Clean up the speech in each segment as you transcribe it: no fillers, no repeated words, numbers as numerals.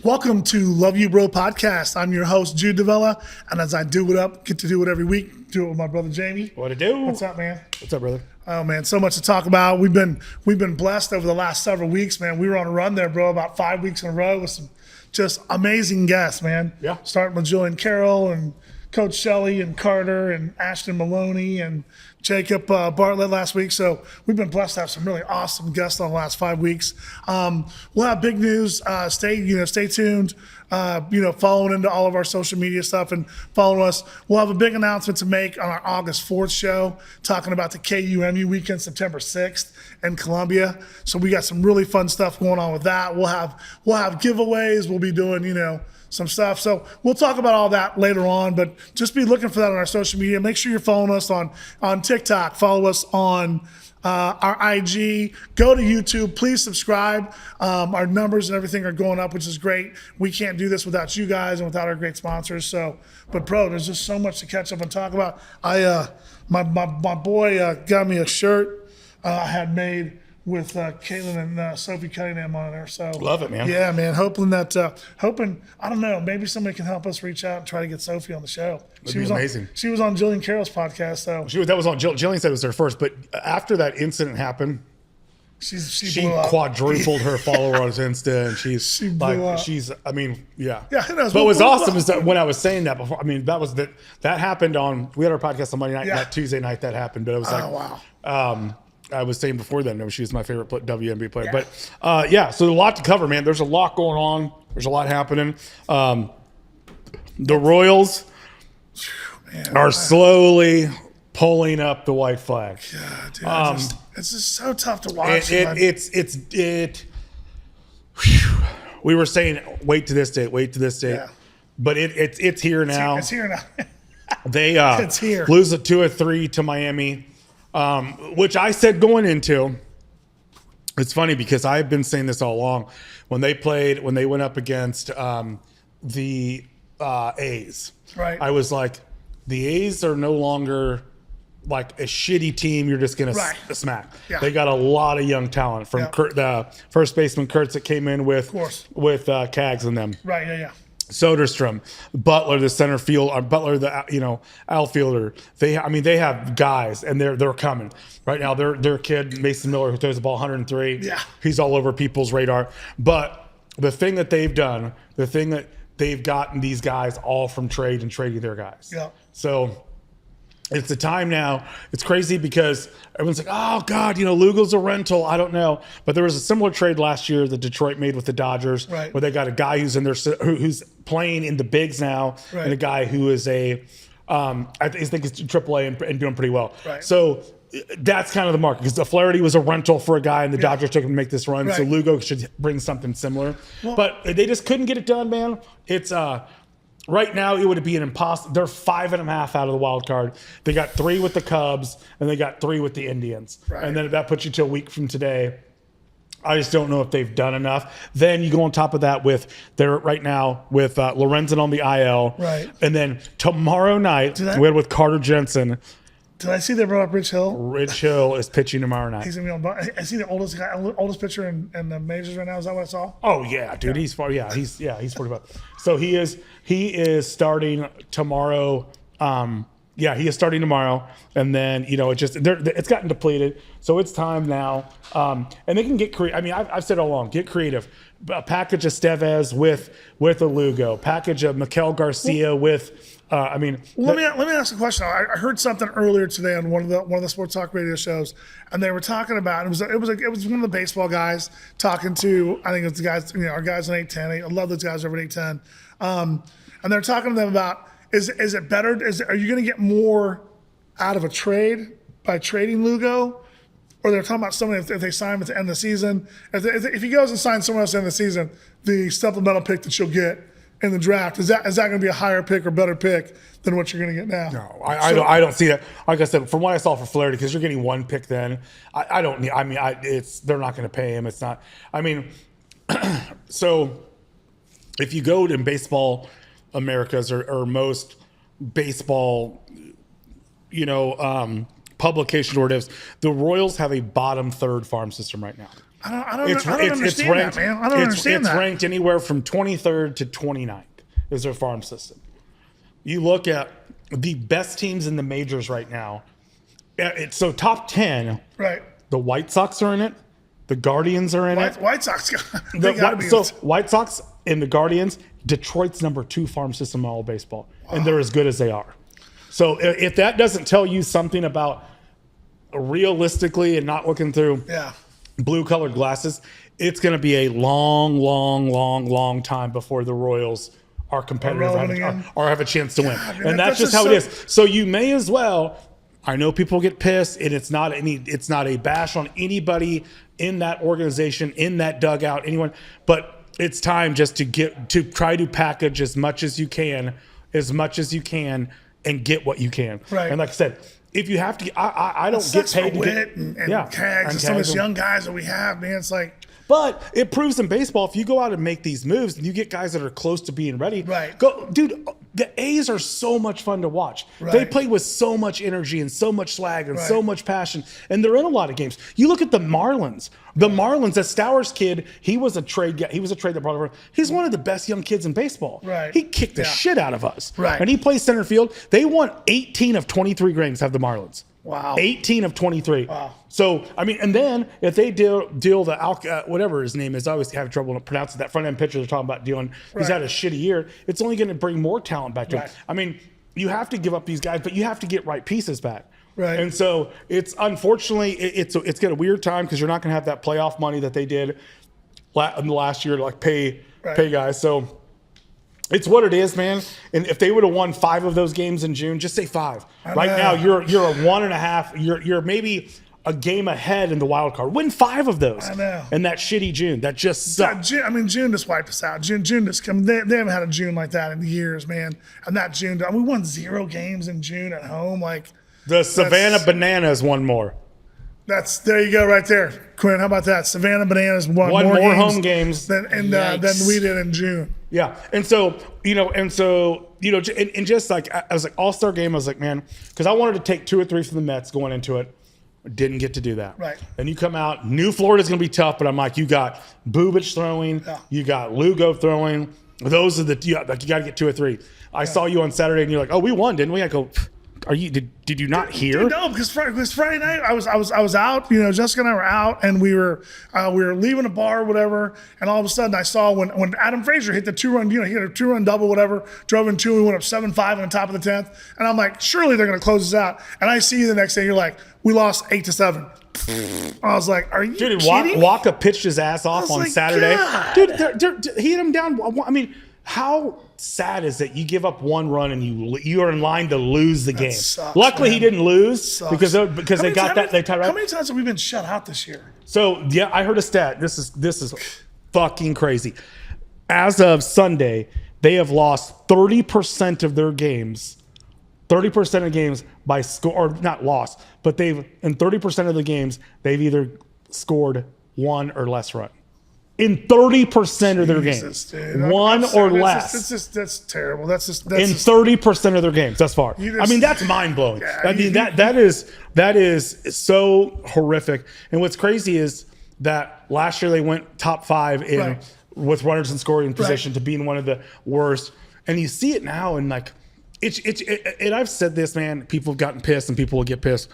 Welcome to Love You Bro podcast. I'm your host, Jude Jamie, and as I get to do it every week, do it with my brother Jamie. What to do? What's up, man? What's up, brother? Oh man, so much to talk about. We've been blessed over the last several weeks, man. We were on a run there, bro, about 5 weeks in a row with some just amazing guests, man. Yeah. Starting with Julian Carroll and Coach Shelley and Carter and Ashton Maloney and Jacob Bartlett last week. So we've been blessed to have some really awesome guests on the last 5 weeks. We'll have big news. Stay tuned. Following into all of our social media stuff and follow us. We'll have a big announcement to make on our August 4th show, talking about the KUMU weekend, September 6th in Columbia. So we got some really fun stuff going on with that. We'll have giveaways. We'll be doing, some stuff. So we'll talk about all that later on, but just be looking for that on our social media. Make sure you're following us on TikTok. Follow us on our IG. Go to YouTube. Please subscribe. Our numbers and everything are going up, which is great. We can't do this without you guys and without our great sponsors. But bro, there's just so much to catch up and talk about. My boy got me a shirt I had made with Caitlin and Sophie Cunningham on there. So love it, man. Yeah, man. Hoping I don't know, maybe somebody can help us reach out and try to get Sophie on the show. That'd be amazing. She was on Julian Carroll's podcast, so That was on Jillian said it was her first, but after that incident happened, she quadrupled her followers on Insta, and she blew up. Yeah. Who knows? But what was awesome is that when I was saying that before, that happened we had our podcast on Monday night, that Tuesday night that happened, but it was wow. I was saying before then, she was my favorite WNBA player. Yeah. But, so a lot to cover, man. There's a lot going on. There's a lot happening. The Royals are slowly pulling up the white flag. Yeah, dude. It's just so tough to watch. We were saying, wait to this date. Yeah. But it's here now. It's here now. They it's here. Lose a 2-3 to Miami. Which I said going into, it's funny because I've been saying this all along. When they went up against the A's, right? I was like, the A's are no longer like a shitty team you're just going to smack. Yeah. They got a lot of young talent from the first baseman Kurtz that came in with Cags and them. Right, yeah. Soderstrom, Butler, the center field, Butler, the outfielder. They have guys, and they're coming right now. Their kid Mason Miller, who throws the ball 103. Yeah, he's all over people's radar. But the thing that they've done, they've gotten these guys all from trade and trading their guys. Yeah. So it's the time now. It's crazy because everyone's like, oh, God, Lugo's a rental. I don't know. But there was a similar trade last year that Detroit made with the Dodgers, right, where they got a guy who's in there, who's playing in the bigs now, right, and a guy who is I think it's AAA and doing pretty well. Right. So that's kind of the market, because Flaherty was a rental for a guy, and the Dodgers took him to make this run. Right. So Lugo should bring something similar. Well, but they just couldn't get it done, man. It's right now, it would be an impossible. They're 5.5 out of the wild card. They got 3 with the Cubs, and they got 3 with the Indians. Right. And then that puts you to a week from today. I just don't know if they've done enough. Then you go on top of that with Lorenzen on the IL. Right. And then tomorrow night, we had with Carter Jensen. Did I see they brought up Rich Hill? Rich Hill is pitching tomorrow night. He's gonna be on. Is he the oldest pitcher in the majors right now? Is that what I saw? Oh yeah, dude. Yeah. He's far. Yeah, he's 45. So he is starting tomorrow. He is starting tomorrow, and then it's gotten depleted, so it's time now. And they can get creative. I mean, I've said all along, get creative. A package of Stevez with a Lugo, package of Miguel Garcia with. Let me ask a question. I heard something earlier today on one of the sports talk radio shows, and they were talking about it was one of the baseball guys talking to, I think it was the guys, our guys on 810. I love those guys over at 810, and they're talking to them about is it better? Are you going to get more out of a trade by trading Lugo? Or they're talking about someone if they sign him at the end of the season. If he goes and signs someone else at the end of the season, the supplemental pick that you'll get in the draft, is that going to be a higher pick or better pick than what you're going to get now? No, I don't see that. Like I said, from what I saw for Flaherty, because you're getting one pick then, they're not going to pay him. It's not. So if you go to baseball Americas or most baseball, publication oratives, the Royals have a bottom third farm system right now. I don't understand that, man. I don't understand It's that. ranked anywhere from 23rd to 29th is their farm system. You look at the best teams in the majors right now. So top 10, Right. the White Sox are in it. The Guardians are in it. White Sox. They gotta be. White Sox and the Guardians, Detroit's number 2 farm system in all of baseball. Wow. And they're as good as they are. So if that doesn't tell you something about realistically and not looking through blue colored glasses, it's going to be a long time before the Royals are competitive or have a chance to win. Man, and that's just how it is. So you may as well. I know people get pissed, and it's not a bash on anybody in that organization, in that dugout, anyone. But it's time just to try to package as much as you can, and get what you can. Right. And like I said, if you have to, I don't get paid to get and Cags and some of these young guys that we have, man. It's like. But it proves in baseball, if you go out and make these moves and you get guys that are close to being ready, right? Go, dude. The A's are so much fun to watch. Right. They play with so much energy and so much swag and so much passion, and they're in a lot of games. You look at the Marlins. The Marlins, that Stowers kid, he was a trade guy. He was a trade that brought over. He's one of the best young kids in baseball. Right. He kicked the shit out of us. Right. And he plays center field. They won 18 of 23 games. Have the Marlins. Wow. 18 of 23. Wow. So, I mean, and then if they deal the whatever his name is, I always have trouble pronouncing that front end pitcher they're talking about dealing. He's had a shitty year. It's only going to bring more talent back to him. I mean, you have to give up these guys, but you have to get right pieces back. Right. And so it's unfortunately it's got a weird time because you're not going to have that playoff money that they did in the last year to like pay guys. So it's what it is, man. And if they would have won 5 of those games in June, just say 5. Right now, you're a 1.5. You're maybe a game ahead in the wild card. Win 5 of those. I know. And that shitty June, that just sucked. June just wiped us out. June just come. They haven't had a June like that in years, man. And that June, we won 0 games in June at home. Like the Savannah Bananas won more. There you go, right there, Quinn. How about that? Savannah Bananas won more home games than we did in June. Yeah, and so just like I was like All-Star game, I was like, man, because I wanted to take 2 or 3 from the Mets going into it, didn't get to do that. Right. And you come out, New Florida's going to be tough, but I'm like, you got Bubich throwing, you got Lugo throwing. Those are you got to get 2 or 3. I saw you on Saturday, and you're like, oh, we won, didn't we? I go. Did you not hear? No, because Friday night I was out. Jessica and I were out, and we were leaving a bar or whatever. And all of a sudden, I saw when Adam Frazier hit the 2-run, he hit a 2-run double, whatever. Drove in 2, we went up 7-5 on the top of the 10th. And I'm like, surely they're going to close this out. And I see you the next day. You're like, we lost 8-7. I was like, are you kidding? Waka pitched his ass off on Saturday. God. Dude, he hit him down. I mean, how sad is it? You give up 1 run and you are in line to lose the game. Sucks, Luckily, man. he didn't lose because they got that. They tied right. How many times have we been shut out this year? So yeah, I heard a stat. This is fucking crazy. As of Sunday, they have lost 30% of their games. 30% of games by score, or not lost, but in 30% of the games they've either scored 1 or less run. In 30% of their games, dude. 1 or less. That's terrible. That's in 30% of their games thus far. I mean, that's mind blowing. That is so horrific. And what's crazy is that last year they went top 5 with runners in scoring position to being one of the worst. And you see it now, and like and I've said this, man. People have gotten pissed, and people will get pissed.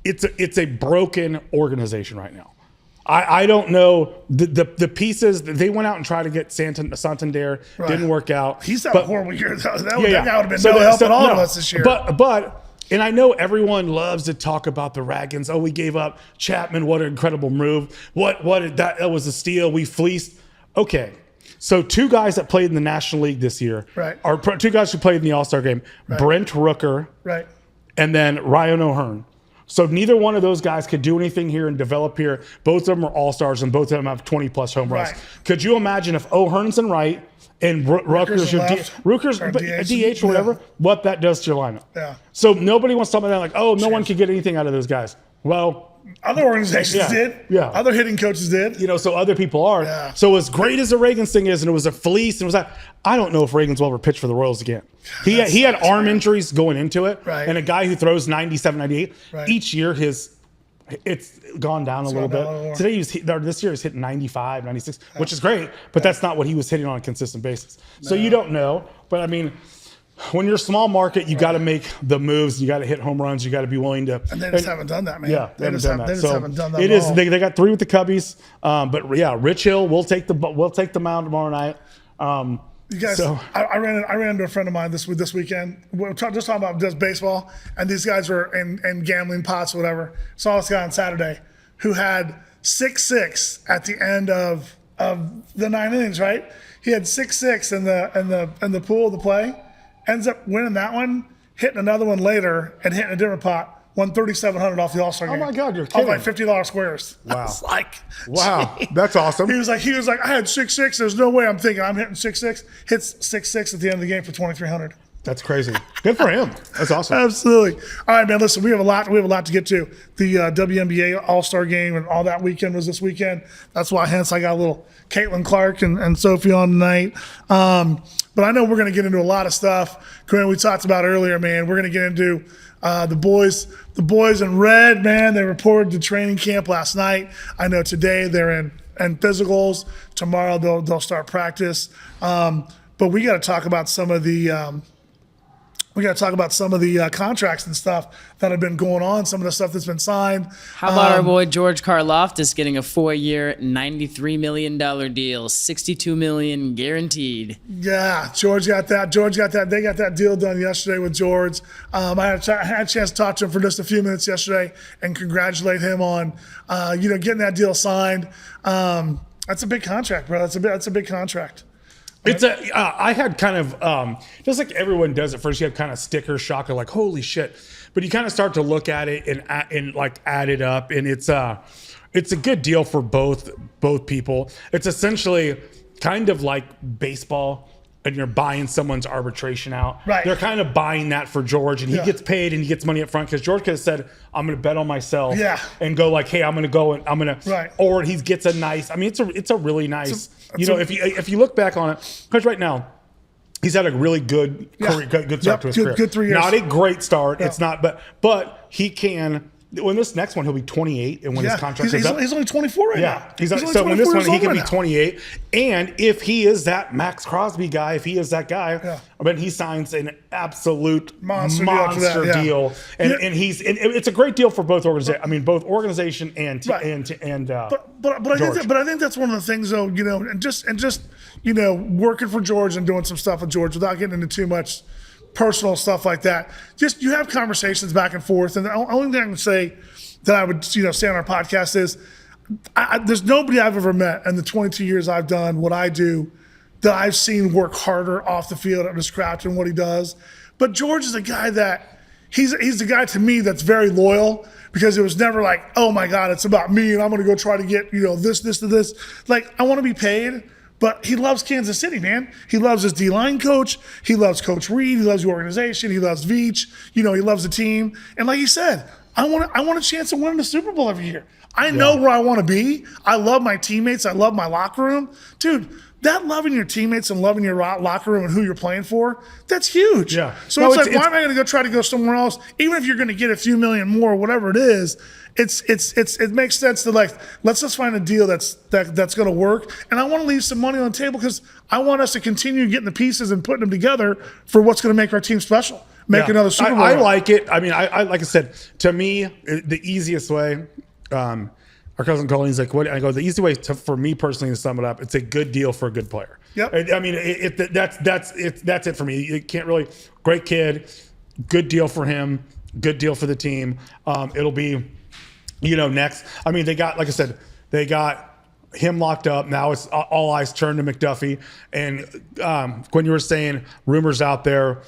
It's a broken organization right now. I don't know the pieces. They went out and tried to get Santander. Didn't work out. He's had a horrible year. That guy would have been no help at all of us this year. But and I know everyone loves to talk about the Ragans. Oh, we gave up Chapman. What an incredible move. That was a steal. We fleeced. Okay. So 2 guys that played in the National League this year are 2 guys who played in the All-Star game. Brent Rooker and then Ryan O'Hearn. So neither one of those guys could do anything here and develop here. Both of them are all-stars, and both of them have 20-plus home runs. Could you imagine if O'Hearn's in right and Rooker's DH or whatever, what that does to your lineup? Yeah. So nobody wants to talk about that like, oh, no one could get anything out of those guys. Well, other organizations did. Yeah. Other hitting coaches did. So other people are. Yeah. So as great as the Reagans thing is, and it was a fleece, and it was that, I don't know if Reagans will ever pitch for the Royals again. He had arm injuries going into it. Right. And a guy who throws 97, 98, each year his it's gone down a little gone down a little bit. more. Today this year he's hitting 95, 96, which is great, but that's not what he was hitting on a consistent basis. So you don't know, but I mean, when you're a small market, you got to make the moves. You got to hit home runs. You got to be willing to. And they just haven't done that, man. Yeah, they haven't done that. They just So haven't done that. it at is. all. They got 3 with the Cubbies, but yeah, Rich Hill will take the mound tomorrow night. You guys, So- I ran into a friend of mine this weekend. We're just talking about just baseball, and these guys were in gambling pots or whatever. Saw this guy on Saturday who had 6-6 at the end of the 9 innings. Right, he had 6-6 in the pool of the play. Ends up winning that one, hitting another one later, and hitting a different pot. Won $3,700 off the All-Star game. Oh my God, you're Off kidding! like $50 squares. Wow. It's like, Wow, gee. that's awesome. He was like, I had 6-6. There's no way I'm thinking I'm hitting 6-6. Hits 6-6 at the end of the game for $2,300. That's crazy. Good for him. That's awesome. Absolutely. All right, man. Listen, we have a lot to get to. The WNBA All-Star game and all that weekend was this weekend. That's why, hence, I got a little Caitlin Clark and Sophie on tonight. But I know we're going to get into a lot of stuff. Corinne, we talked about earlier, man. We're going to get into the boys in red, man. They reported to training camp last night. I know today they're in physicals. Tomorrow they'll start practice. But we got to talk about some of the contracts and stuff that have been going on, some of the stuff that's been signed. How about our boy George Karlaftis getting a 4-year, $93 million deal, $62 million guaranteed? Yeah, George got that. They got that deal done yesterday with George. I had a chance to talk to him for just a few minutes yesterday and congratulate him on, getting that deal signed. That's a big contract, bro. That's a big contract. I had kind of, just like everyone does at first, you have kind of sticker shock of like, holy shit. But you kind of start to look at it and like add it up, and it's a good deal for both people. It's essentially kind of like baseball, and you're buying someone's arbitration out. Right. They're kind of buying that for George, and he gets paid and he gets money up front because George could have said, I'm going to bet on myself. Yeah. And go like, hey, I'm going to go and I'm going to, Right. or he gets a nice, I mean, it's a really nice, if you look back on it, because right now, he's had a really good career, good start to his career. Good 3 years. Not a great start. Yeah. It's not, but he can. When this next one, he'll be 28, and when his contract is up, he's only 24 right now. yeah, He's only so when this 24 one years he old can right be now. 28, and if he is that Max Crosby guy, if he is that guy, I mean, he signs an absolute monster deal, and it's a great deal for both organizations. I mean, both organization and Right. But I think that's one of the things though, and just working for George and doing some stuff with George without getting into too much personal stuff like that. Just you have conversations back and forth, and the only thing I can say that I would say on our podcast is there's nobody I've ever met in the 22 years I've done what I do that I've seen work harder off the field at his craft and what he does. But George is a guy that he's the guy to me that's very loyal, because it was never like, oh my God, it's about me and I'm going to go try to get this to this. Like, I want to be paid. But he loves Kansas City, man. He loves his D-line coach. He loves Coach Reed. He loves the organization. He loves Veach. He loves the team. And like he said, I want a chance of winning the Super Bowl every year. I know where I want to be. I love my teammates. I love my locker room. Dude, that loving your teammates and loving your locker room and who you're playing for, that's huge. Yeah. So why am I going to try to go somewhere else? Even if you're going to get a few million more, whatever it is, it makes sense to let's just find a deal that's going to work. And I want to leave some money on the table because I want us to continue getting the pieces and putting them together for what's going to make our team special. Make another Super Bowl. I like it. I mean, I like I said, to me, the easiest way, our cousin Colleen's like, what? I go, the easy way for me personally to sum it up, it's a good deal for a good player. Yep. I mean, that's it for me. You can't really, great kid, good deal for him, good deal for the team. It'll be, next. I mean, they got, like I said, they got him locked up. Now it's all eyes turned to McDuffie. And when you were saying rumors out there,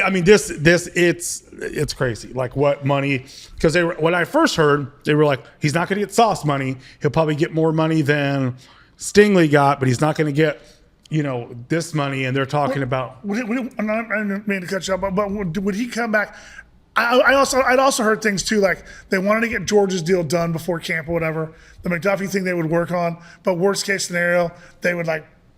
I mean, it's crazy. Like what money? Because when I first heard, they were like, he's not going to get Sauce money. He'll probably get more money than Stingley got, but he's not going to get, this money. And they're talking about. I didn't mean to cut you off, but would he come back? I'd also heard things too, like they wanted to get George's deal done before camp or whatever. The McDuffie thing they would work on, but worst case scenario, they would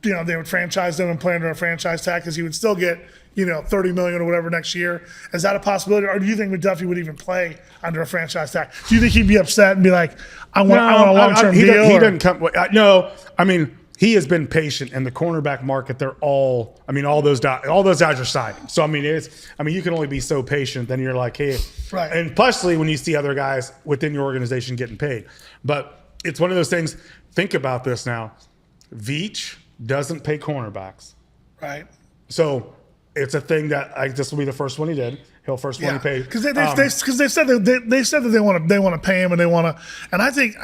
they would franchise them and play under a franchise tag because he would still get, $30 million or whatever next year. Is that a possibility? Or do you think McDuffie would even play under a franchise tag? Do you think he'd be upset and be like, I want a long-term deal? He doesn't come. No, I mean, he has been patient, and the cornerback market, all those guys are signing. So, you can only be so patient. Then you're like, hey. Right. And plussly when you see other guys within your organization getting paid. But it's one of those things. Think about this now. Veach doesn't pay cornerbacks. Right. So it's a thing that this will be the first one he did. He'll first one he paid. Because they said that they want to pay him and they want to. And I think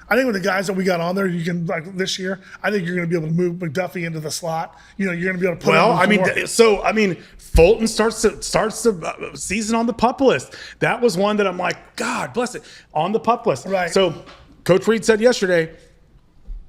with the guys that we got on there, you can this year. I think you're going to be able to move McDuffie into the slot. You're going to be able to put. Him Fulton starts the season on the PUP list. That was one that I'm like, God bless it, on the PUP list. Right. So Coach Reed said yesterday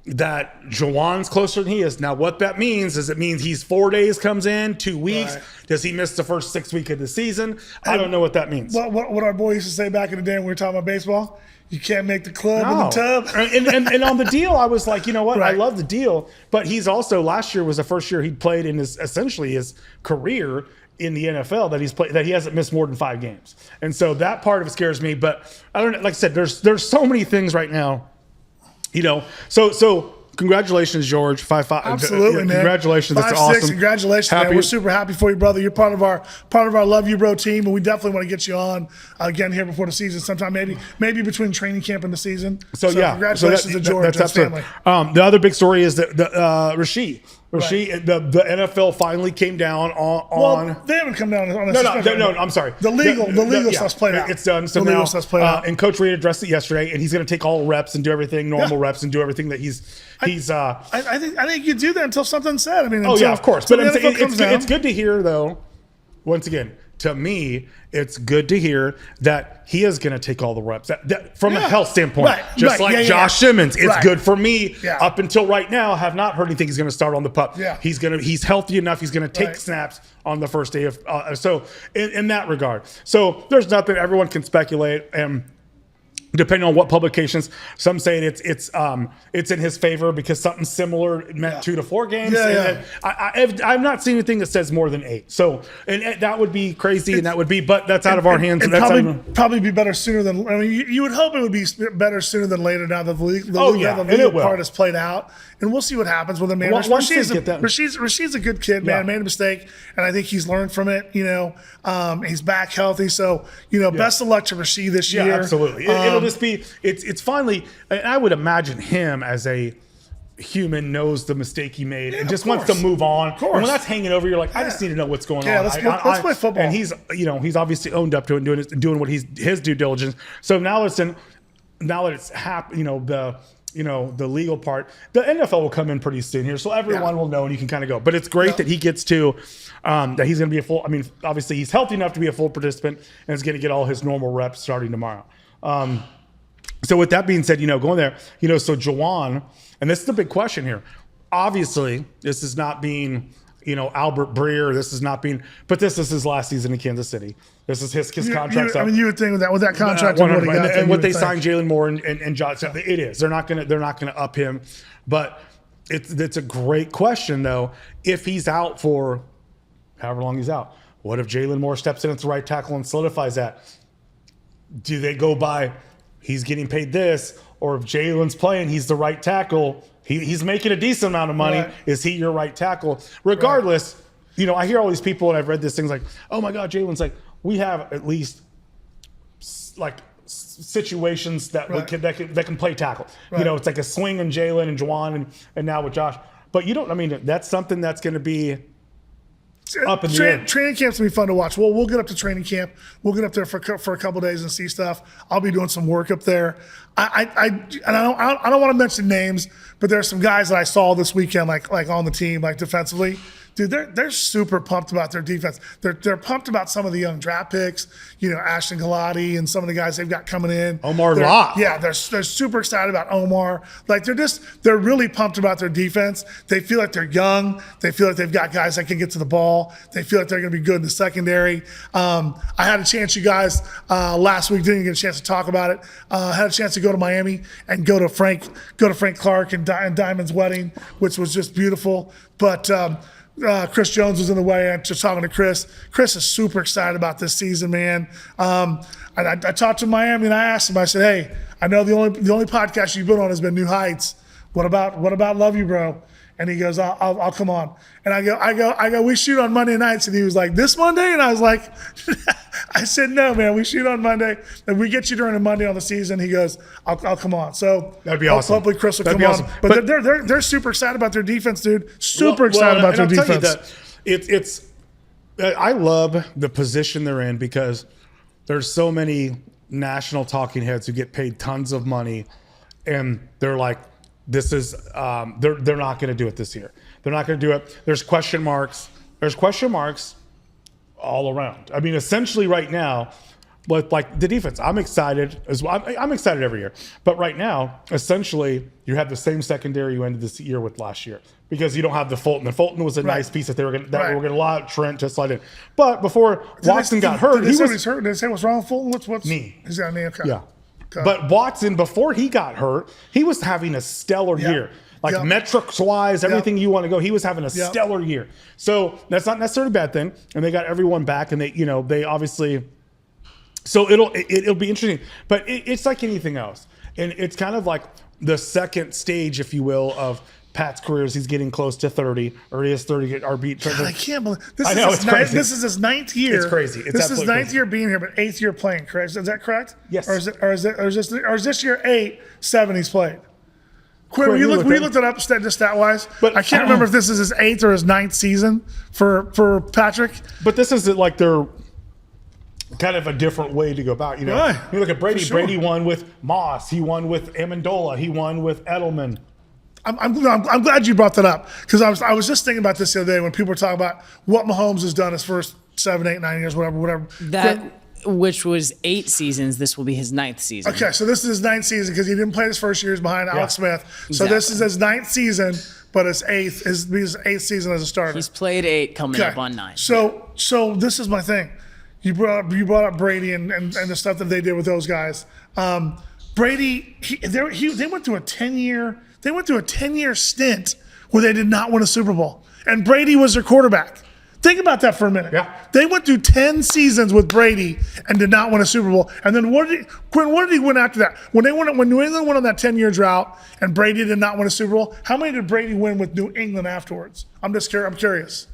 that Jawan's closer than he is. Now, what that means is it means he's 4 days comes in, 2 weeks. Right. Does he miss the first 6 weeks of the season? I don't know what that means. What our boy used to say back in the day when we were talking about baseball, you can't make the club in the tub. and on the deal, I was like, you know what? Right. I love the deal. But he's also, last year was the first year he'd played in essentially his career in the NFL that he hasn't missed more than 5 games. And so that part of it scares me. But I don't know. Like I said, there's so many things right now. So congratulations, George. 5-5. Absolutely, man. Congratulations. That's 5-6. awesome. Congratulations, man. We're super happy for you, brother. You're part of our Love You Bro team, and we definitely want to get you on again here before the season sometime, maybe between training camp and the season. So congratulations to George and his family. The other big story is that Rasheed. Right. The NFL finally came down on. Well, they haven't come down on. No. I'm sorry. The legal stuff's played out. It's done. So the legal stuff's played out. And Coach Reed addressed it yesterday, and he's going to take all reps and do everything, normal reps, and do everything that he's. I think you do that until something's said. Of course. But it's good to hear, though. Once again, to me, it's good to hear that he is going to take all the reps from a health standpoint. Right. Josh Simmons. It's good for me. Yeah. Up until right now, have not heard anything he's going to start on the PUP. Yeah. He's healthy enough. He's going to take snaps on the first day of. So in that regard, so there's nothing. Everyone can speculate and. Depending on what publications, some say it's in his favor because something similar meant 2 to 4 games. I've not seen anything that says more than 8. So and that would be crazy, but that's out of our hands. And probably be better sooner than. You would hope it would be better sooner than later. Now that the legal part is played out, and we'll see what happens with him. Man, Rasheed's a good kid, man. Made a mistake, and I think he's learned from it. He's back healthy, so best of luck to Rasheed this year. Absolutely. It'll just be it's finally. And I would imagine him as a human knows the mistake he made and just wants to move on. And when that's hanging over, you're like, I just need to know what's going on. Let's play football. And he's obviously owned up to it and doing what his due diligence. So now that it's happened, the legal part, the NFL will come in pretty soon here, so everyone will know and you can kind of go. But it's great that he gets to that he's going to be a full. Obviously he's healthy enough to be a full participant and is going to get all his normal reps starting tomorrow. So with that being said, going there, so Jawan, and this is the big question here. Obviously, this is not being, Albert Breer. This is not being, but this is his last season in Kansas City. This is his contract. You would think with that contract and what they signed Jalen Moore and Josh. It is. They're not gonna up him, but it's a great question though. If he's out for however long he's out, what if Jalen Moore steps in at the right tackle and solidifies that? Do they go by he's getting paid this, or if Jalen's playing, he's the right tackle? He's making a decent amount of money. Right. Is he your right tackle? Regardless, I hear all these people, and I've read these things like, oh my God, Jalen's like, we have at least like situations that can play tackle. Right. It's like a swing and Jalen and Juwan and now with Josh. But that's something that's going to be up in the air. Training camp's gonna be fun to watch. We'll get up to training camp. We'll get up there for a couple of days and see stuff. I'll be doing some work up there. I don't want to mention names, but there are some guys that I saw this weekend, like on the team, like defensively, dude, they're super pumped about their defense. They're pumped about some of the young draft picks, Ashton Galati and some of the guys they've got coming in. Omar They're- Lott. Yeah, they're super excited about Omar. Like they're really pumped about their defense. They feel like they're young. They feel like they've got guys that can get to the ball. They feel like they're going to be good in the secondary. I had a chance, you guys, last week, didn't get a chance to talk about it. Had a chance to go to Miami and go to Frank Clark and Diamond's wedding, which was just beautiful. But Chris Jones was in the way. I'm just talking to Chris. Chris is super excited about this season, man. And I talked to Miami and I asked him. I said, "Hey, I know the only podcast you've been on has been New Heights. What about Love You, Bro?" And he goes, I'll come on. And I go, we shoot on Monday nights. And he was like, this Monday? And I was like, I said, no, man, we shoot on Monday. And we get you during a Monday on the season. He goes, I'll come on. So that'd be awesome. Hopefully Chris will That'd come be awesome. on. But they're super excited about their defense, dude. Super excited about their and I'll tell you defense. that I love the position they're in because there's so many national talking heads who get paid tons of money. And they're like, this is they're not going to do it this year. They're not going to do it. There's question marks. There's question marks all around. I mean, essentially right now, with like the defense, I'm excited as well. I'm excited every year, but right now, essentially, you have the same secondary you ended this year with last year because you don't have the Fulton. And Fulton was a nice piece that they were going to allow Trent to slide in. But before Watson got hurt, he was hurt. Did they say what's wrong with Fulton? What's knee? He's got a knee. Okay. Yeah. But Watson, before he got hurt, he was having a stellar year. Like metrics-wise, everything you want to go, he was having a stellar year. So that's not necessarily a bad thing. And they got everyone back, and they obviously. So it'll be interesting, but it's like anything else, and it's kind of like the second stage, if you will, of Pat's career as he's getting close to 30, or he is 30. I can't believe this. This is his ninth year. It's crazy. It's this is ninth crazy. year being here, but 8th year playing. Correct? Is that correct? Yes. Or is this year 7 he's played? Quinn, will you look that up stat wise? But I can't remember if this is his 8th or his 9th season for Patrick. But this is like their kind of a different way to go about. Right. You look at Brady. Sure. Brady won with Moss. He won with Amendola. He won with Edelman. I'm glad you brought that up because I was just thinking about this the other day when people were talking about what Mahomes has done his first 7, 8, 9 years, whatever. Which was 8 seasons. This will be his 9th season. Okay, so this is his 9th season because he didn't play his first years behind Alex Smith. So Exactly. this is his 9th season, but his 8th season as a starter. He's played 8, coming up on 9. So this is my thing. You brought up Brady and the stuff that they did with those guys. Brady, they went through a 10-year stint where they did not win a Super Bowl, and Brady was their quarterback. Think about that for a minute. Yeah. They went through 10 seasons with Brady and did not win a Super Bowl. And then what did he win after that? When New England went on that 10-year drought and Brady did not win a Super Bowl, how many did Brady win with New England afterwards? I'm curious.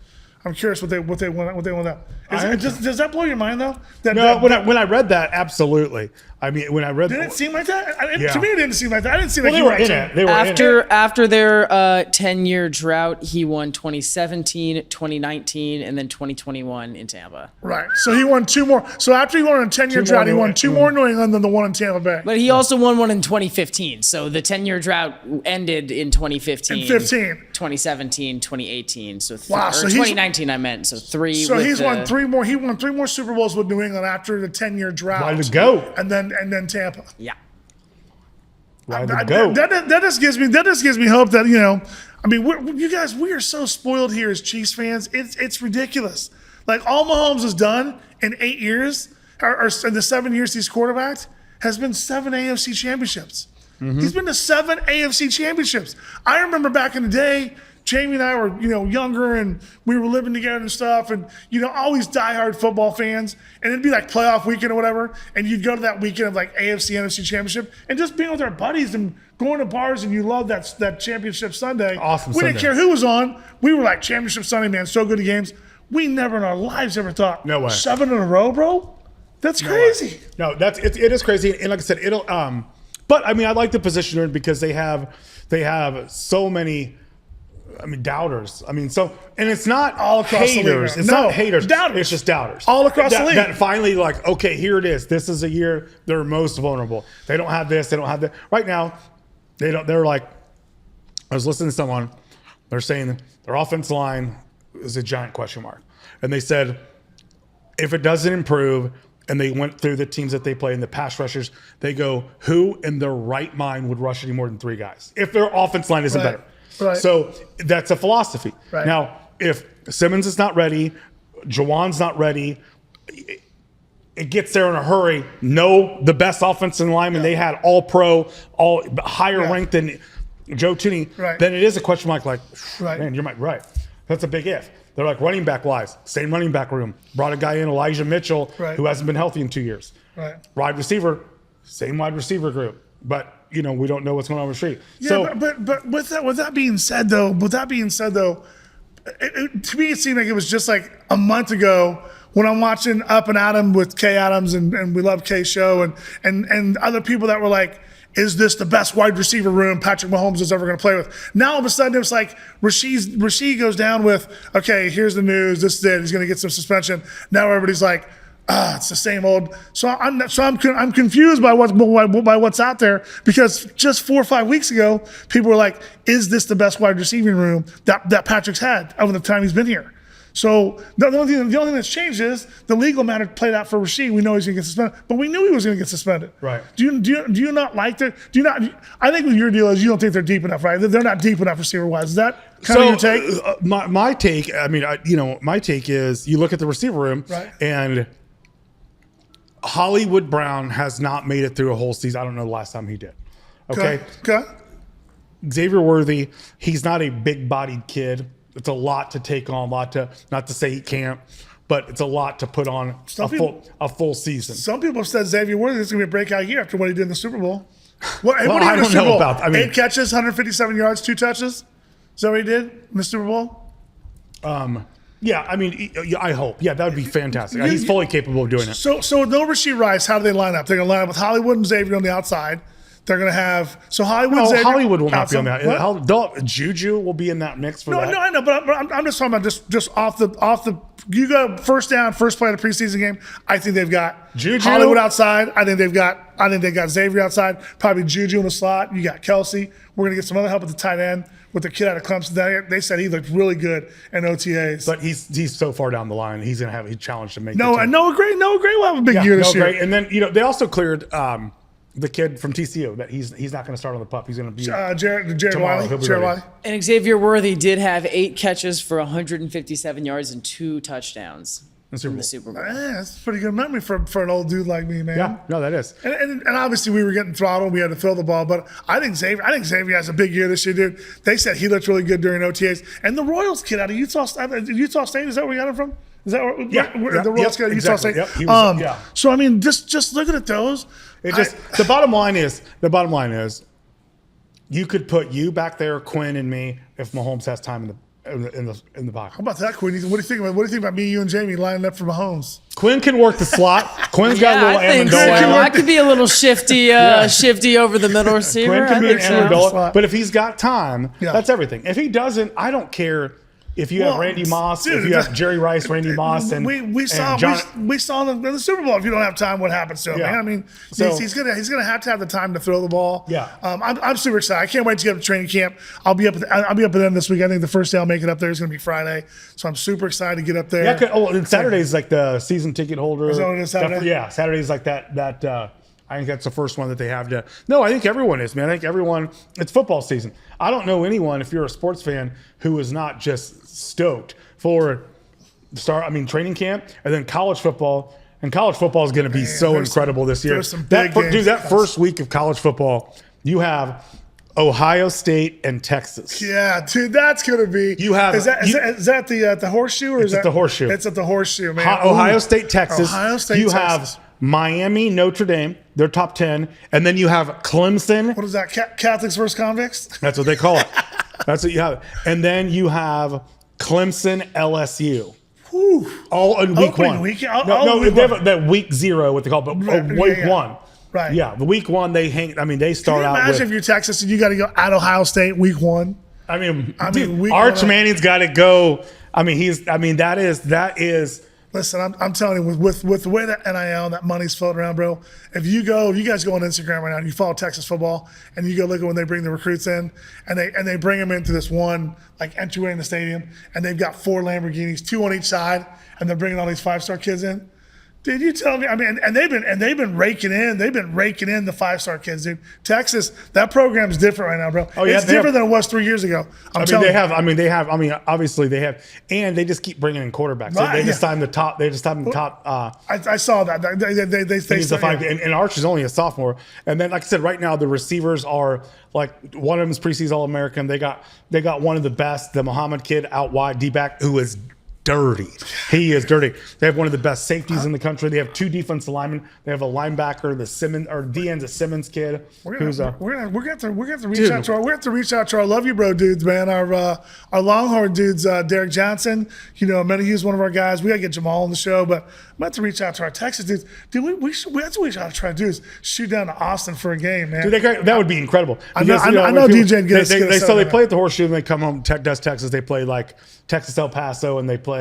I'm curious what they won up. Does that blow your mind though? When I read that, absolutely. I mean, when I read, Did it seem like that? Yeah. To me, it didn't seem like that. I didn't see like they you were were in it. They were in it. After their 10-year drought, he won 2017, 2019, and then 2021 in Tampa. Right. So he won 2 more. So after he won a 10-year drought, he won 2 more New England than the one in Tampa Bay. But he also won one in 2015. So the 10-year drought ended in 2015. In 15. 2017, 2018. So Wow, or so he's- 2019 I meant. So 3. So with he's the, won 3 more. He won 3 more Super Bowls with New England after the 10-year drought. Way to go. And then Tampa. Yeah. Way to go. That just gives me hope that I mean, we are so spoiled here as Chiefs fans. It's ridiculous. Like all Mahomes has done in 8 years, or in the 7 years he's quarterbacked, has been 7 AFC championships. Mm-hmm. He's been to 7 AFC championships. I remember back in the day, Jamie and I were, younger and we were living together and stuff, and always diehard football fans, and it'd be like playoff weekend or whatever, and you'd go to that weekend of like AFC, NFC championship, and just being with our buddies and going to bars, and you love that championship Sunday. Awesome We didn't Sunday. care who was on. We were like championship Sunday, man, so good at games. We never in our lives ever thought, No way. 7 in a row, bro. That's crazy. No, it is crazy, and like I said, it'll. But I mean, I like the position they're in because they have so many. I mean, doubters. I mean, and it's not All across the league, haters. no. It's No, not haters. doubters. It's just doubters. All across the league. That finally, like, okay, here it is. This is a year they're most vulnerable. They don't have this. They don't have that. Right now, they don't. They're like, I was listening to someone. They're saying their offensive line is a giant question mark. And they said, if it doesn't improve, and they went through the teams that they play and the pass rushers, they go, who in their right mind would rush any more than 3 guys if their offense line isn't better? Right. So that's a philosophy. Right. Now, if Simmons is not ready, Jawan's not ready, it gets there in a hurry. No, the best offensive lineman, they had all pro, all higher ranked than Joe Tooney. Right. Then it is a question mark like, Right. man, you're right. That's a big if. They're like running back wise, same running back room. Brought a guy in, Elijah Mitchell, Right. who hasn't been healthy in 2 years. Right. Wide receiver, same wide receiver group. But, we don't know what's going on with Street. Yeah, So, but with that being said, though, to me it seemed like it was just like a month ago when I'm watching Up and Adam with Kay Adams and we love Kay's show and other people that were like, is this the best wide receiver room Patrick Mahomes is ever going to play with? Now all of a sudden it's like Rasheed goes down with, okay, here's the news, this is it, he's going to get some suspension. Now everybody's like, it's the same old. So I'm confused by what's out there, because just 4 or 5 weeks ago, people were like, is this the best wide receiving room that Patrick's had over the time he's been here? So the only thing that's changed is the legal matter played out for Rasheed. We know he's going to get suspended, but we knew he was going to get suspended. Right. Do you not like that? Do you not? I think your deal is you don't think they're deep enough, right? They're not deep enough receiver wise. Is that kind of your take? My take, my take is you look at the receiver room, Right. And Hollywood Brown has not made it through a whole season. I don't know the last time he did. Okay. Xavier Worthy, he's not a big-bodied kid. It's a lot to take on, not to say he can't, but it's a lot to put on a full season. Some people have said Xavier Worthy is going to be a breakout year after what he did in the Super Bowl. What I did he do in don't the Super know Bowl? about that. 8 catches, 157 yards, 2 touches. Is that what he did in the Super Bowl? Yeah, I hope. Yeah, that would be fantastic. He's fully capable of doing it. So with no Rasheed Rice, how do they line up? They're going to line up with Hollywood and Xavier on the outside. They're going to have Xavier, Hollywood will not be on that. What? Juju will be in that mix for that. No, I know, but I'm just talking about just off the. You go first down, first play of the preseason game. I think they've got Juju. Hollywood outside. I think they've got Xavier outside. Probably Juju in the slot. You got Kelsey. We're gonna get some other help at the tight end with the kid out of Clemson. They said he looked really good in OTAs. But he's so far down the line. He's gonna have a challenge to make. Noah Gray will have a big year this year. Great. And then they also cleared the kid from TCU that he's not going to start on the pup. He's going to be Jared tomorrow. Wiley. And Xavier Worthy did have 8 catches for 157 yards and 2 touchdowns in the Super Bowl. That's a pretty good memory for an old dude like me, man. Yeah, no, that is. And obviously we were getting throttled. We had to throw the ball, but I think Xavier has a big year this year, dude. They said he looked really good during OTAs. And the Royals kid out of Utah State, is that where we got him from? Is that where the Royals kid out of Utah State? Yep, he was, So I mean, just looking at those. The bottom line is, you could put you back there, Quinn, and me if Mahomes has time in the pocket. How about that, Quinn? What do you think about? What do you think about me, you, and Jamie lining up for Mahomes? Quinn can work the slot. Quinn's got a little I think so. Amendola. I could be a little shifty, shifty over the middle receiver. Quinn can be an so. Amendola, but if he's got time, Yeah. that's everything. If he doesn't, I don't care. If you have Randy Moss, dude, if you have Jerry Rice, Randy Moss, and we saw in the Super Bowl. If you don't have time, what happens to him? Yeah. Man? I mean, So- he's gonna have to have the time to throw the ball. Yeah. I'm super excited. I can't wait to get up to training camp. I'll be up with them this week. I think the first day I'll make it up there is gonna be Friday, so I'm super excited to get up there. Yeah, and Saturday's like the season ticket holder. Is that what it is, Saturday? Yeah, Saturday's like that. I think that's the first one that they have to. No, I think everyone is, man. I think everyone. It's football season. I don't know anyone, if you're a sports fan, who is not just stoked for training camp and then college football. And college football is going to be so incredible this year. There's some big games. That first week of college football, you have Ohio State and Texas. Yeah, dude, that's gonna be. You have is that the horseshoe or is that at the horseshoe? It's at the horseshoe, man. Ohio State, Texas. Ohio State, you Texas. have Miami, Notre Dame. They're top 10, and then you have Clemson. What is that? Catholics versus convicts? That's what they call it. That's what you have, and then you have Clemson, LSU. Whew. All in week Opening one. weekend? They have that week 0, what they call it, but week 1. Right. Yeah, the week 1 they hang. They start Can you out imagine with. if you're Texas and you got to go at Ohio State week 1? Dude, week Arch 1. Manning's got to go. That is Listen, I'm telling you, with the way that NIL and that money's floating around, bro. If you guys go on Instagram right now and you follow Texas football, and you go look at when they bring the recruits in, and they bring them into this one like entryway in the stadium, and they've got 4 Lamborghinis, 2 on each side, and they're bringing all these 5-star kids in. Dude, you tell me? I mean, and they've been raking in the 5-star kids, dude. Texas, that program's different right now, bro. Oh yeah, it's different than it was 3 years ago. They have. Obviously they have, and they just keep bringing in quarterbacks. Right, they just signed the top. They just signed the top. I saw that. He's the 5, and Arch is only a sophomore. And then, like I said, right now the receivers are like one of them is preseason All-American. They got one of the best, the Muhammad kid out wide, D-back, who is dirty. He is dirty. They have one of the best safeties in the country. They have 2 defensive linemen. They have a linebacker, the Simmons or DN's a Simmons kid. We're gonna have to reach out to our Love You Bro dudes, man. Our Longhorn dudes, Derek Johnson. You know, he's one of our guys. We gotta get Jamal on the show, but I'm about to reach out to our Texas dudes. Dude, that's what we gotta try to do is shoot down to Austin for a game, man. Dude, that would be incredible. Because, I know DJ. They play at the Horseshoe and they come home. Does Texas? They play like Texas El Paso and they play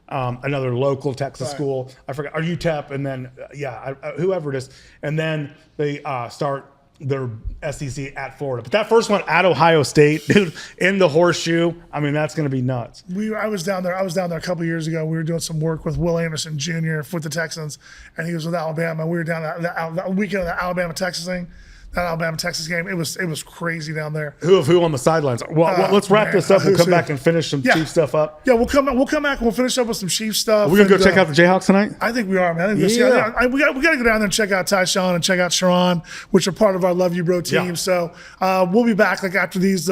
another local Texas school. I forgot, or UTEP, and then whoever it is, and then they start their SEC at Florida. But that first one at Ohio State, dude, in the Horseshoe. I mean, that's going to be nuts. I was down there a couple of years ago. We were doing some work with Will Anderson Jr. with the Texans, and he was with Alabama. We were down that weekend of the Alabama-Texas thing. That Alabama-Texas game, it was crazy down there. Who on the sidelines? Well, let's wrap this up. We'll come back and finish some Chiefs stuff up. Yeah, we'll come back and we'll finish up with some Chiefs stuff. Are we gonna go check out the Jayhawks tonight? I think we are, man. We got to go down there and check out Tyshawn and check out Sharon, which are part of our Love You Bro team. Yeah. So we'll be back like after these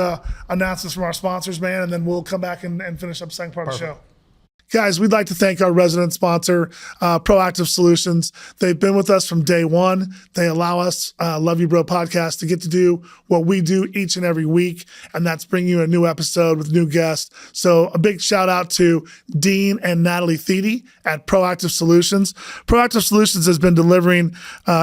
announcements from our sponsors, man, and then we'll come back and finish up the second part of the show. Guys, we'd like to thank our resident sponsor, Proactive Solutions. They've been with us from day one. They allow us, Love You Bro podcast, to get to do what we do each and every week, and that's bring you a new episode with new guests. So a big shout out to Dean and Natalie Thede at Proactive Solutions. Proactive Solutions has been delivering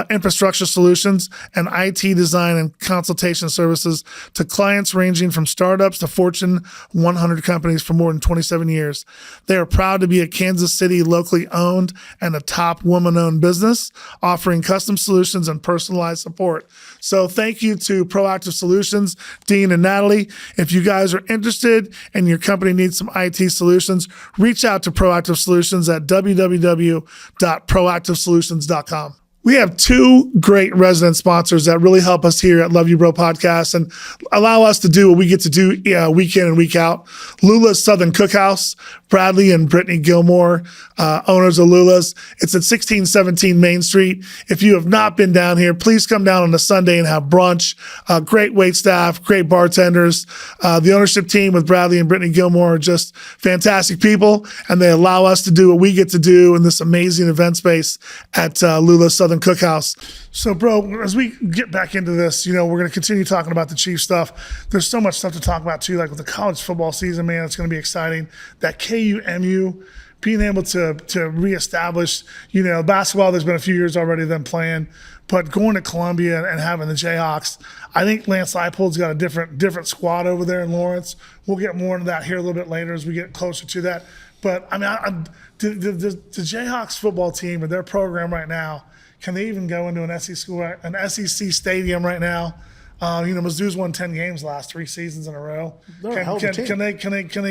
infrastructure solutions and IT design and consultation services to clients ranging from startups to Fortune 100 companies for more than 27 years. They are proud to be a Kansas City locally owned and a top woman-owned business, offering custom solutions and personalized support. So thank you to Proactive Solutions, Dean and Natalie. If you guys are interested and your company needs some IT solutions, reach out to Proactive Solutions at www.proactivesolutions.com. We have 2 great resident sponsors that really help us here at Love You Bro Podcast and allow us to do what we get to do week in and week out. Lula's Southern Cookhouse, Bradley and Brittany Gilmore, owners of Lula's. It's at 1617 Main Street. If you have not been down here, please come down on a Sunday and have brunch. Great wait staff, great bartenders. The ownership team with Bradley and Brittany Gilmore are just fantastic people, and they allow us to do what we get to do in this amazing event space at Lula's Southern Cookhouse. So, bro, as we get back into this, we're going to continue talking about the Chiefs stuff. There's so much stuff to talk about too, like with the college football season, man. It's going to be exciting. That KU-MU, being able to reestablish, basketball. There's been a few years already them playing, but going to Columbia and having the Jayhawks, I think Lance Leipold's got a different squad over there in Lawrence. We'll get more into that here a little bit later as we get closer to that. But I mean, the Jayhawks football team and their program right now. Can they even go into an SEC stadium right now? Mizzou's won 10 games last 3 seasons in a row. Can they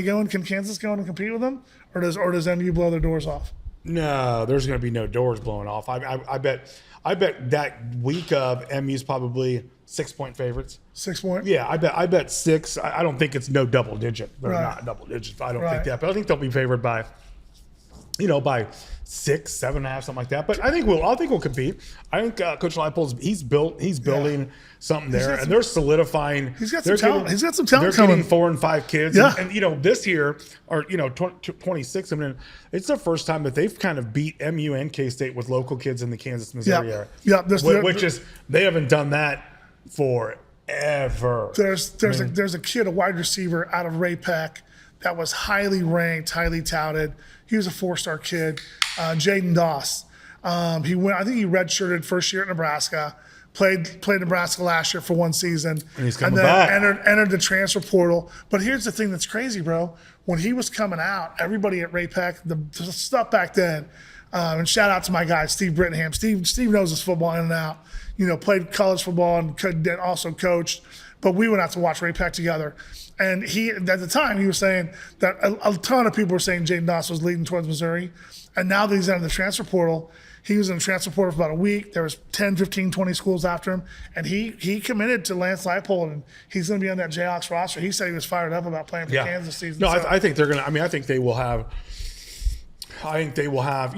go and can Kansas go in and compete with them, or does MU blow their doors off? No, there's going to be no doors blown off. I bet that week of MU's probably 6-point favorites. 6 point? Yeah, I bet 6. I don't think it's no double digit. They're not double digits. I don't think that, but I think they'll be favored by 6, 7.5, something like that. But I think we'll compete. I think Coach Leipold's he's building something there, and they're solidifying. He's got some talent. He's got some talent coming. They're getting 4 and 5 kids, and this year or 26. I mean, it's the first time that they've kind of beat MU and K-State with local kids in the Kansas Missouri area. Yeah, they haven't done that forever. There's a kid, a wide receiver out of Ray-Pac that was highly ranked, highly touted. He was a 4-star kid, Jaden Doss. I think he redshirted first year at Nebraska, played Nebraska last year for one season, And he's coming then back. entered the transfer portal. But here's the thing that's crazy, bro. When he was coming out, everybody at Ray Peck, the stuff back then, and shout out to my guy Steve Brittingham. Steve knows his football in and out. Played college football and also coached. But we went out to watch Ray Peck together. And he, at the time, he was saying that a ton of people were saying Jaden Dawson was leading towards Missouri. And now that he's out of the transfer portal, he was in the transfer portal for about a week. There was 10, 15, 20 schools after him. And he committed to Lance Leipold, and he's going to be on that Jayhawks roster. He said he was fired up about playing for Kansas season. No, I think they're going to – I think they will have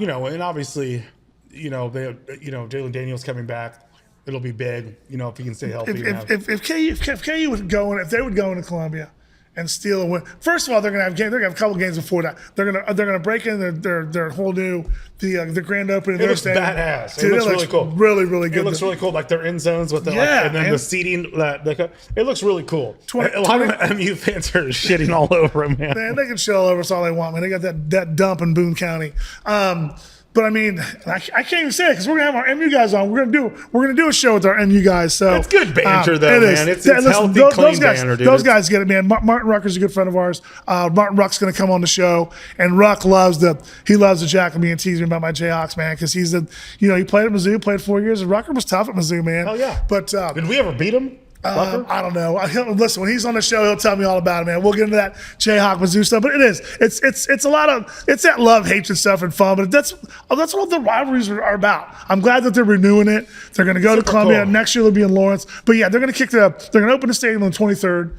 – and obviously, Jalen Daniels coming back. It'll be big, if he can stay healthy. If KU would go in, if they would go into Columbia and steal a win, first of all, they're gonna have a couple games before that. They're gonna break in their whole new the grand opening. It looks badass. Dude, it looks really cool. Really, really good. It looks really cool. Like their end zones with and then the seating. It looks really cool. A lot of MU fans are shitting all over him, man. Man, they can shit all over us all they want, man. They got that dump in Boone County. But I mean, I can't even say it because we're gonna have our MU guys on. We're gonna do a show with our MU guys. So it's good banter, though, man. It's healthy, clean banter, dude. Those guys get it, man. Martin Rucker's a good friend of ours. Martin Ruck's gonna come on the show, and Ruck loves to jack me and tease me about my Jayhawks, man, because he played at Mizzou, played 4 years, and Rucker was tough at Mizzou, man. Oh yeah. But did we ever beat him? I don't know. Listen, when he's on the show, he'll tell me all about it, man. We'll get into that Jayhawk Mizzou stuff, but it's a lot of that love, hatred stuff and fun. But that's what the rivalries are about. I'm glad that they're renewing it. They're going to go to Columbia next year. They'll be in Lawrence, but yeah, they're going to open the stadium on the 23rd.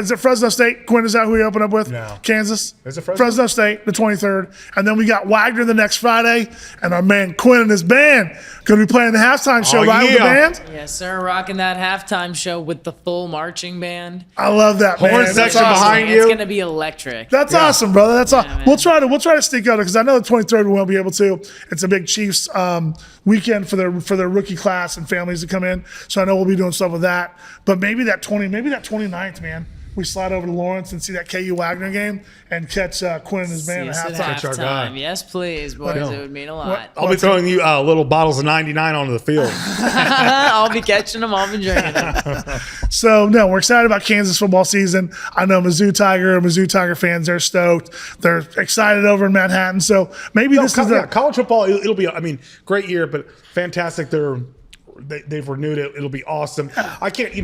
Is it Fresno State? Quinn, is that who we open up with? No. Kansas. Is it Fresno? Fresno State, the 23rd, and then we got Wagner the next Friday, and our man Quinn and his band going to be playing the halftime show with the band. Yes, sir. Rocking that halftime show with the full marching band. I love that, man. Horn section behind you. It's gonna be electric. That's awesome, brother. That's awesome. man. We'll try to sneak out because I know the 23rd we won't be able to. It's a big Chiefs weekend for their rookie class and families to come in. So I know we'll be doing stuff with that. But maybe that 29th, man. We slide over to Lawrence and see that KU Wagner game and catch Quinn and his band at See us halftime. at our guy. halftime. Yes, please, boys. Yeah. It would mean a lot. I'll be throwing you little bottles of 99 onto the field. I'll be catching them. I'll be drinking them. So, no, we're excited about Kansas football season. I know Mizzou Tiger fans, they're stoked. They're excited over in Manhattan. So maybe this is college football. It'll be, great year, but fantastic. They've renewed it. It'll be awesome. I can't,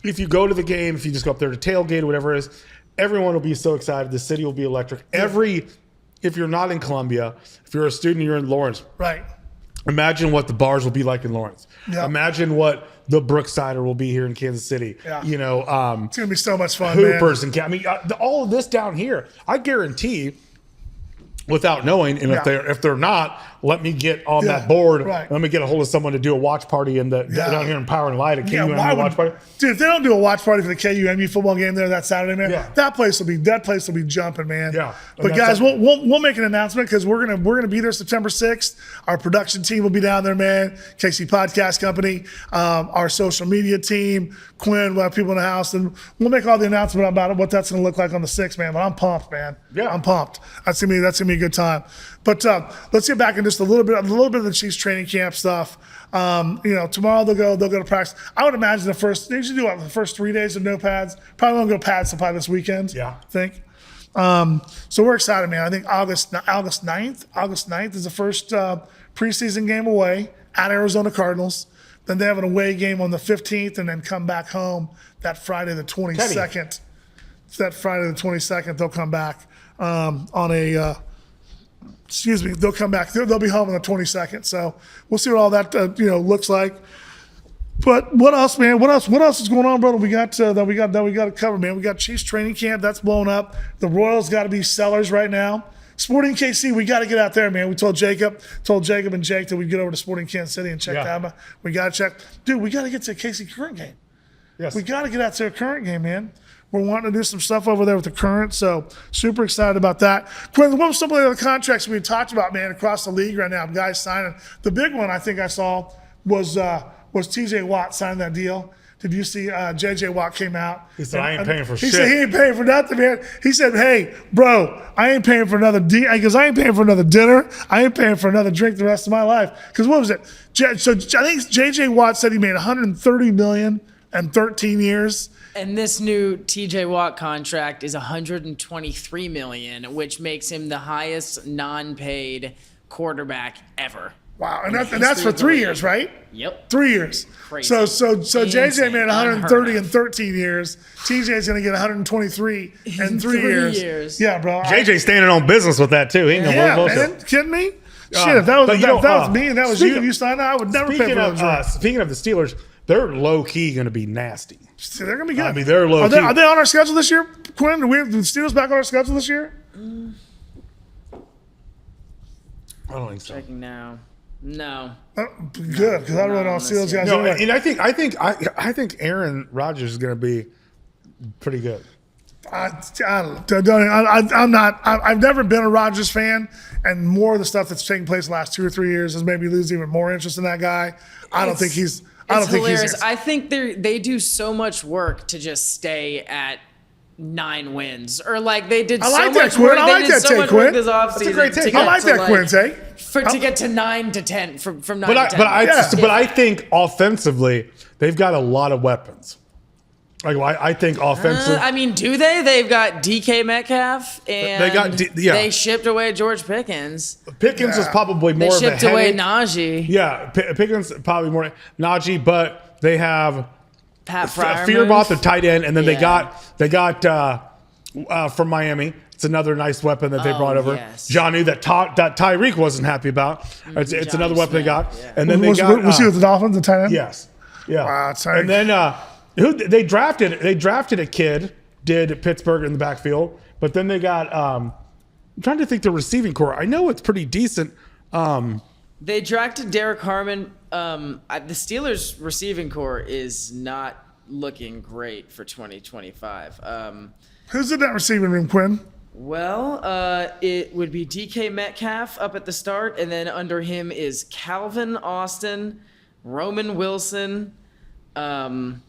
if you go to the game, if you just go up there to tailgate or whatever it is, everyone will be so excited. The city will be electric. If you're not in Columbia, if you're a student, you're in Lawrence. right. Imagine what the bars will be like in Lawrence. Yeah. Imagine what the Brooksider will be here in Kansas City. Yeah. It's going to be so much fun, Hoopers man. and all of this down here. I guarantee, without knowing, and if they're not, let me get on that board. Right. Let me get a hold of someone to do a watch party down here in Power and Light. Watch party. Dude, if they don't do a watch party for the KU-MU football game there that Saturday, man, that place will be jumping, man. Yeah. But guys, we'll make an announcement because we're gonna be there September 6th. Our production team will be down there, man. KC Podcast Company, our social media team, Quinn, we'll have people in the house, and we'll make all the announcement about it, what that's gonna look like on the 6th, man. But I'm pumped, man. Yeah. I'm pumped. That's gonna be a good time. But let's get back in just a little bit of the Chiefs training camp stuff. Tomorrow they'll go to practice. I would imagine they usually do the first 3 days of no pads. Probably won't go pads until probably this weekend. Yeah. I think. So we're excited, man. I think August 9th is the first preseason game away at Arizona Cardinals. Then they have an away game on the 15th, and then come back home that Friday the 22nd. That Friday the 22nd, they'll come back they'll come back. They'll be home on the 22nd. So we'll see what all that looks like. But what else, man? What else is going on, brother? We got that we got to cover, man. We got Chiefs training camp that's blown up. The Royals got to be sellers right now. Sporting KC, we got to get out there, man. We told Jacob and Jake that we'd get over to Sporting Kansas City and check that out. We got to check, dude. We got to get to the KC Current game. Yes. We got to get out to a Current game, man. We're wanting to do some stuff over there with the Current, so super excited about that. Quinn, what were some of the other contracts we talked about, man, across the league right now? Guys signing. The big one I think I saw was T.J. Watt signing that deal. Did you see J.J. Watt came out? He said, I ain't paying for He shit. said he ain't paying for nothing, man. He said, hey, bro, I ain't paying for another because I ain't paying for another dinner. I ain't paying for another drink the rest of my life. Because what was it? So I think J.J. Watt said he made $130 million in 13 years. And this new TJ Watt contract is $123 million, which makes him the highest non-paid quarterback ever. Wow, and that's for 3 years, right? Yep. 3 years. Crazy. So JJ Insane. made 130 in 13 years. TJ's gonna get 123 in 3 years. Yeah, bro. JJ's standing on business with that too. He ain't Yeah, no man. Kidding me? Shit, if that was but you know, that was me and that was you and you signed out, I would never pay for Speaking those drinks. speaking of the Steelers, they're low key going to be nasty. They're gonna be good. I mean, they're low Are key. they on our schedule this year, Quinn? Do we have the Steelers back on our schedule this year? I don't think so. Checking now. No. Good, because I really don't see those guys. No, anyway. and I think Aaron Rodgers is going to be pretty good. I'm not. I've never been a Rodgers fan, and more of the stuff that's taking place the last 2 or 3 years has made me lose even more interest in that guy. I don't think he's. It's hilarious. I think they do so much work to just stay at 9 wins, or like they did I so like that, much Quinn. work. I They like did that so take, much Quinn. work this offseason. That's a great take. I like that, Quinn. Take. To get to 9 to 10 from 9 But to 10. but I think offensively they've got a lot of weapons. Like I think offensive. I mean, do they? They've got DK Metcalf, and they shipped away George Pickens. Pickens is probably They more of a shipped away headache. Najee. Yeah, Pickens probably more Najee, but they have Pat Freiermuth. Fearbaught, the tight end, and then Yeah. they got from Miami. It's another nice weapon that they brought over. Yes. Johnny that Tyreek wasn't happy about. It's Johnny another weapon they got, Smith, yeah. and then they got. Was he with the Dolphins, the tight end? Yes. Yeah. Wow, sorry. And then who they drafted a kid, did Pittsburgh in the backfield, but then they got I'm trying to think the receiving core. I know it's pretty decent. They drafted Derek Harmon. The Steelers' receiving core is not looking great for 2025. Who's in that receiving room, Quinn? Well, it would be DK Metcalf up at the start, and then under him is Calvin Austin, Roman Wilson, and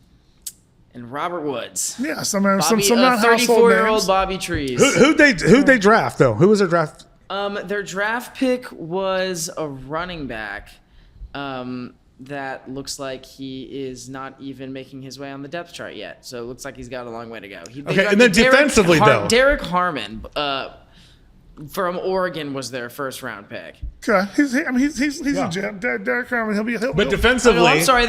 Robert Woods. Yeah, some Bobby, not household 34-year-old names. Bobby Trees. Who'd they draft though? Who was their draft? Their draft pick was a running back that looks like he is not even making his way on the depth chart yet. So it looks like he's got a long way to go. Okay, and then defensively, though. Derek Harmon from Oregon was their first-round pick. Okay, he's a gem. Derek Harmon. But defensively, Oh, no, I'm sorry.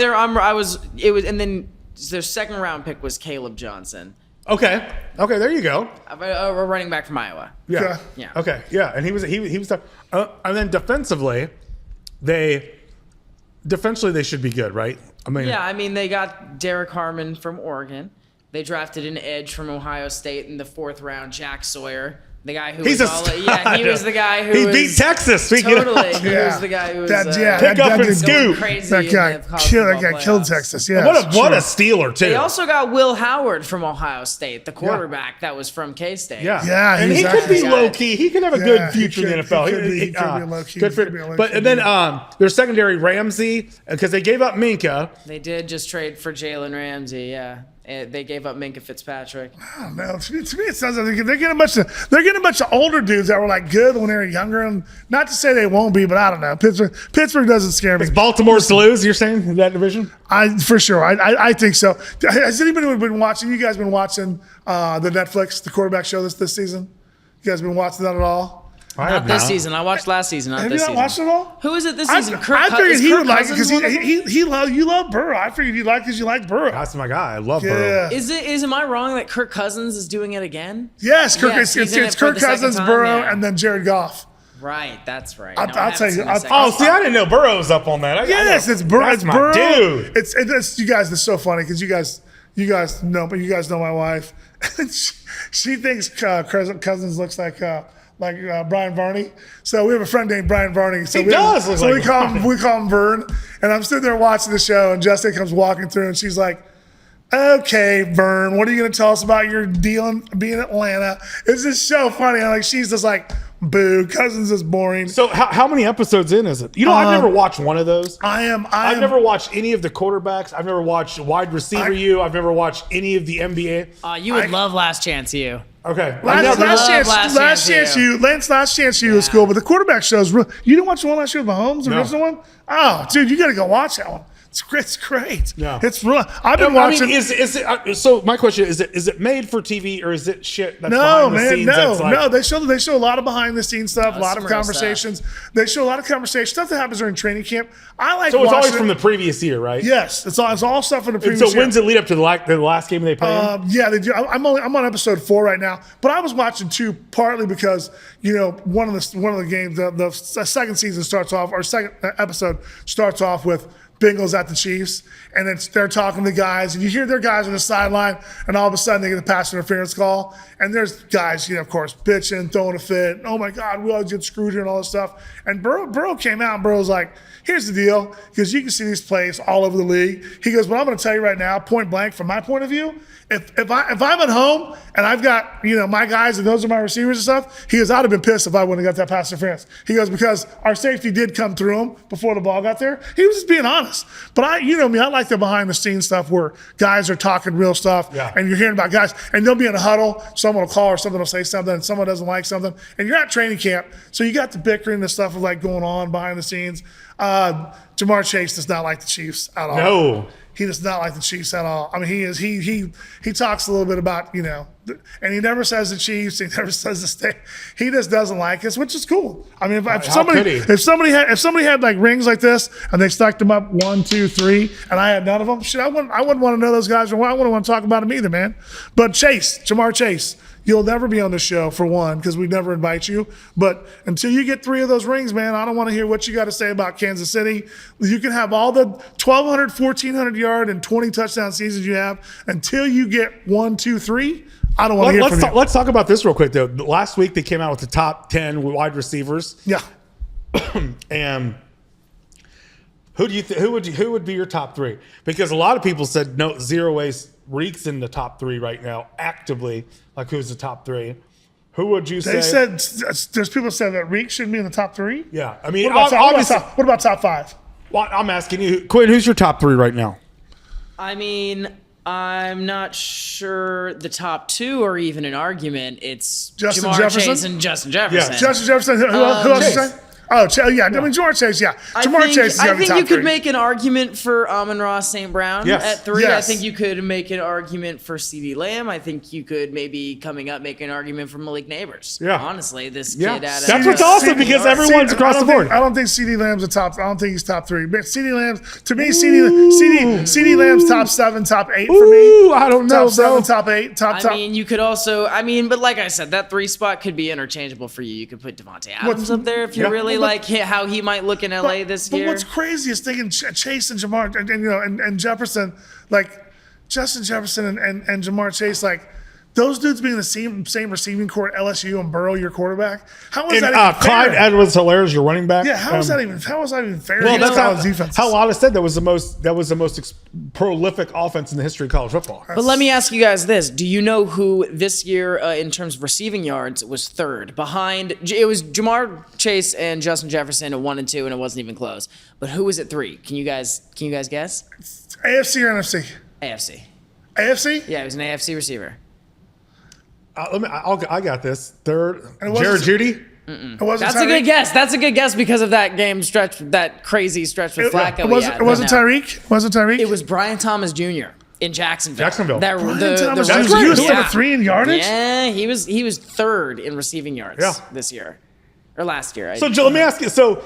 And then their second-round pick was Caleb Johnson, okay, there you go. a running back from Iowa. Yeah. Okay. Yeah. Okay. Yeah. And he was tough. And then defensively they should be good, right? I mean, Yeah, I mean, they got Derek Harmon from Oregon. They drafted an edge from Ohio State in the 4th round, Jack Sawyer. The guy who he's was a he was the guy who he was, beat Texas. Speaking Totally, of, he was the guy who was Pick up and scoop. crazy. That guy in the college football killed playoffs. Texas. Yeah, what a stealer too. They also got Will Howard from Ohio State, the quarterback that was from K-State. Yeah, and he he's could be actually- low key. He could have a Yeah, good he future in the could- NFL. he could be low key. Good He for could be a low But key and then their secondary Ramsey, because they gave up Minka. They did just trade for Jalen Ramsey. Yeah, they gave up Minka Fitzpatrick. I don't know. To me, it sounds like they're getting a bunch of older dudes that were like good when they were younger, and not to say they won't be, but I don't know. Pittsburgh doesn't scare me. Is Baltimore's to lose? You're saying in that division? For sure. I think so. Has anybody been watching? You guys been watching the Netflix, the quarterback show this season? You guys been watching that at all? Not this season. I watched last season. Not Have this you not season. watched it all? Who is it this I season? figured he would like it Cousins because one of them? you love Burrow. I figured he'd like because you like Burrow. That's my guy. I love Yeah. Burrow. Am I wrong that Kirk Cousins is doing it again? Yes, Kirk. Yes, he's in It's it for Kirk the second Cousins, time, Burrow, yeah. and then Jared Goff. Right, that's right. I'll I tell haven't you- seen the I'll- second Oh, one. see, I didn't know Burrow's up on that. Yes, it's Burrow. That's It's my Burrow. dude. It's you guys. It's so funny because you guys know, but you guys know my wife. she thinks Cousins looks like Brian Varney. So we have a friend named Brian Varney. So He does look like Brian. we call him Vern. And I'm sitting there watching the show, and Jessica comes walking through, and she's like, "Okay, Vern, what are you going to tell us about your deal in being in Atlanta?" It's just so funny. She's just like, Boo. Cousins is boring. So how many episodes in is it? You know, I've never watched one of those. I've never watched any of the quarterbacks. I've never watched wide receiver U. I've never watched any of the NBA. You would love Last Chance U. Okay. Last Chance chance U. you. Last chance you was cool, but the quarterback shows. You didn't watch the one last year with Mahomes, the original one? Oh, dude, you got to go watch that one. It's great. Yeah. It's real. I've been watching. I mean, is it? So my question is it made for TV or is it shit that's No, behind the man, scenes? no, that's like, no. They show a lot of behind the scenes stuff, a lot of some real conversations. They show a lot of conversation stuff that happens during training camp. I like. So it's always watching from the previous year, right? Yes, it's all stuff from the And previous. so when's it lead up to the last game they play? Yeah, they do. I'm on episode 4 right now, but I was watching 2 partly because one of the games, the second season starts off, or second episode starts off with Bengals at the Chiefs, and then they're talking to guys, and you hear their guys on the sideline, and all of a sudden they get a pass interference call, and there's guys, of course, bitching, throwing a fit. Oh my God, we always get screwed here and all this stuff. And Burrow came out, and Burrow's like, here's the deal, because you can see these plays all over the league. He goes, but I'm going to tell you right now, point blank, from my point of view, if I'm at home and I've got my guys and those are my receivers and stuff, he goes, I'd have been pissed if I wouldn't have got that pass interference. He goes, because our safety did come through him before the ball got there. He was just being honest. But I like the behind the scenes stuff where guys are talking real stuff, and you're hearing about guys, and they'll be in a huddle, someone will call or someone will say something, and someone doesn't like something, and you're at training camp, so you got the bickering and stuff of like going on behind the scenes. Jamar Chase does not like the Chiefs at all. No. He does not like the Chiefs at all. I mean, he talks a little bit about, and he never says the Chiefs. He never says the state. He just doesn't like us, which is cool. I mean, if somebody had like rings like this and they stacked them up 1, 2, 3, and I had none of them, shit, I wouldn't want to know those guys, or I wouldn't want to talk about them either, man. But Jamar Chase, you'll never be on the show, for one, because we never invite you. But until you get 3 of those rings, man, I don't want to hear what you got to say about Kansas City. You can have all the 1,200, 1,400 yard and 20 touchdown seasons you have. Until you get 1, 2, 3, I don't want to hear from you. Let's talk about this real quick, though. Last week they came out with the top 10 wide receivers. Yeah. And who would be your top 3? Because a lot of people said no, zero ways. Reek's in the top 3 right now, actively. Like, who's the top 3? Who would you say? They said there's people saying that Reek shouldn't be in the top 3. Yeah, I mean, what obviously. about top 5? Well, I'm asking you, Quinn. Who's your top 3 right now? I mean, I'm not sure the top 2 are even an argument. It's Justin Jamar Jefferson? Chase and Justin Jefferson. Yeah. Justin Jefferson. Who else you say? Oh, yeah. I mean, Jamar Chase, yeah. Jamar Chase is I going to be think top you 3. could make an argument for Amon-Ra St. Brown at 3. Yes. I think you could make an argument for CeeDee Lamb. I think you could maybe coming up make an argument for Malik Neighbors. Yeah. Honestly, this Yeah. kid out of That's what's awesome because everyone's across the board. I don't think CeeDee Lamb's a top. I don't think he's top 3. But CeeDee Lamb's, to me, CeeDee Lamb's top 7, top 8 for me. Ooh, I don't know, Top 7, bro. top 8, top. I mean, you could also. I mean, but like I said, that 3 spot could be interchangeable for you. You could put Devontae Adams up there if you really like how he might look in LA this year. But what's crazy is thinking Chase and Jamar and Jefferson, like Justin Jefferson and Jamar Chase, like those dudes being the same receiving core at LSU and Burrow your quarterback. How is that even fair? Clyde Edwards-Helaire is your running back. Yeah, how is that even fair? Well, that's how defense. how a lot of said that was the most prolific offense in the history of college football. But let me ask you guys this: do you know who this year, in terms of receiving yards, was 3rd? Behind it was Jamar Chase and Justin Jefferson at 1 and 2, and it wasn't even close. But who was at 3? Can you guys guess? AFC or NFC? AFC. AFC? Yeah, he was an AFC receiver. I got this. 3rd, And it wasn't- Jared Judy. It wasn't That's a Tyreek? good guess. That's a good guess because of that game stretch, that crazy stretch with Flacco. It wasn't Tyreek. Wasn't Tyreek? It was Brian Thomas Jr. in Jacksonville. Brian Thomas That's Jr. great. He was number 3 in yardage. Yeah, he was 3rd in receiving yards Yeah. this year or last year. So let me ask you. So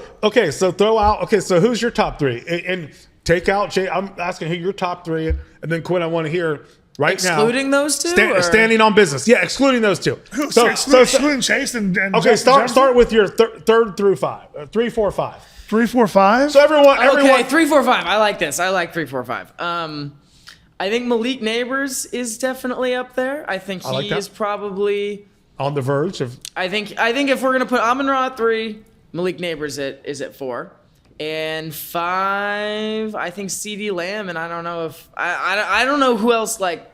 throw out. Okay, so who's your top 3? And take out Jay. I'm asking who your top 3, and then Quinn, I want to hear right now. Excluding those 2? Or? Standing on business. Yeah, excluding those 2. Excluding Chase and okay, Justin start with your 3rd through 5. 3, 4, 5. 3, 4, 5. So everyone. Okay, 3, 4, 5. I like this. I like 3, 4, 5. I think Malik Neighbors is definitely up there. I think like he that. is probably On the verge of. I think if we're gonna put Amon-Ra at 3, Malik Neighbors is at 4, and 5. I think CeeDee Lamb, and I don't know if I don't know who else like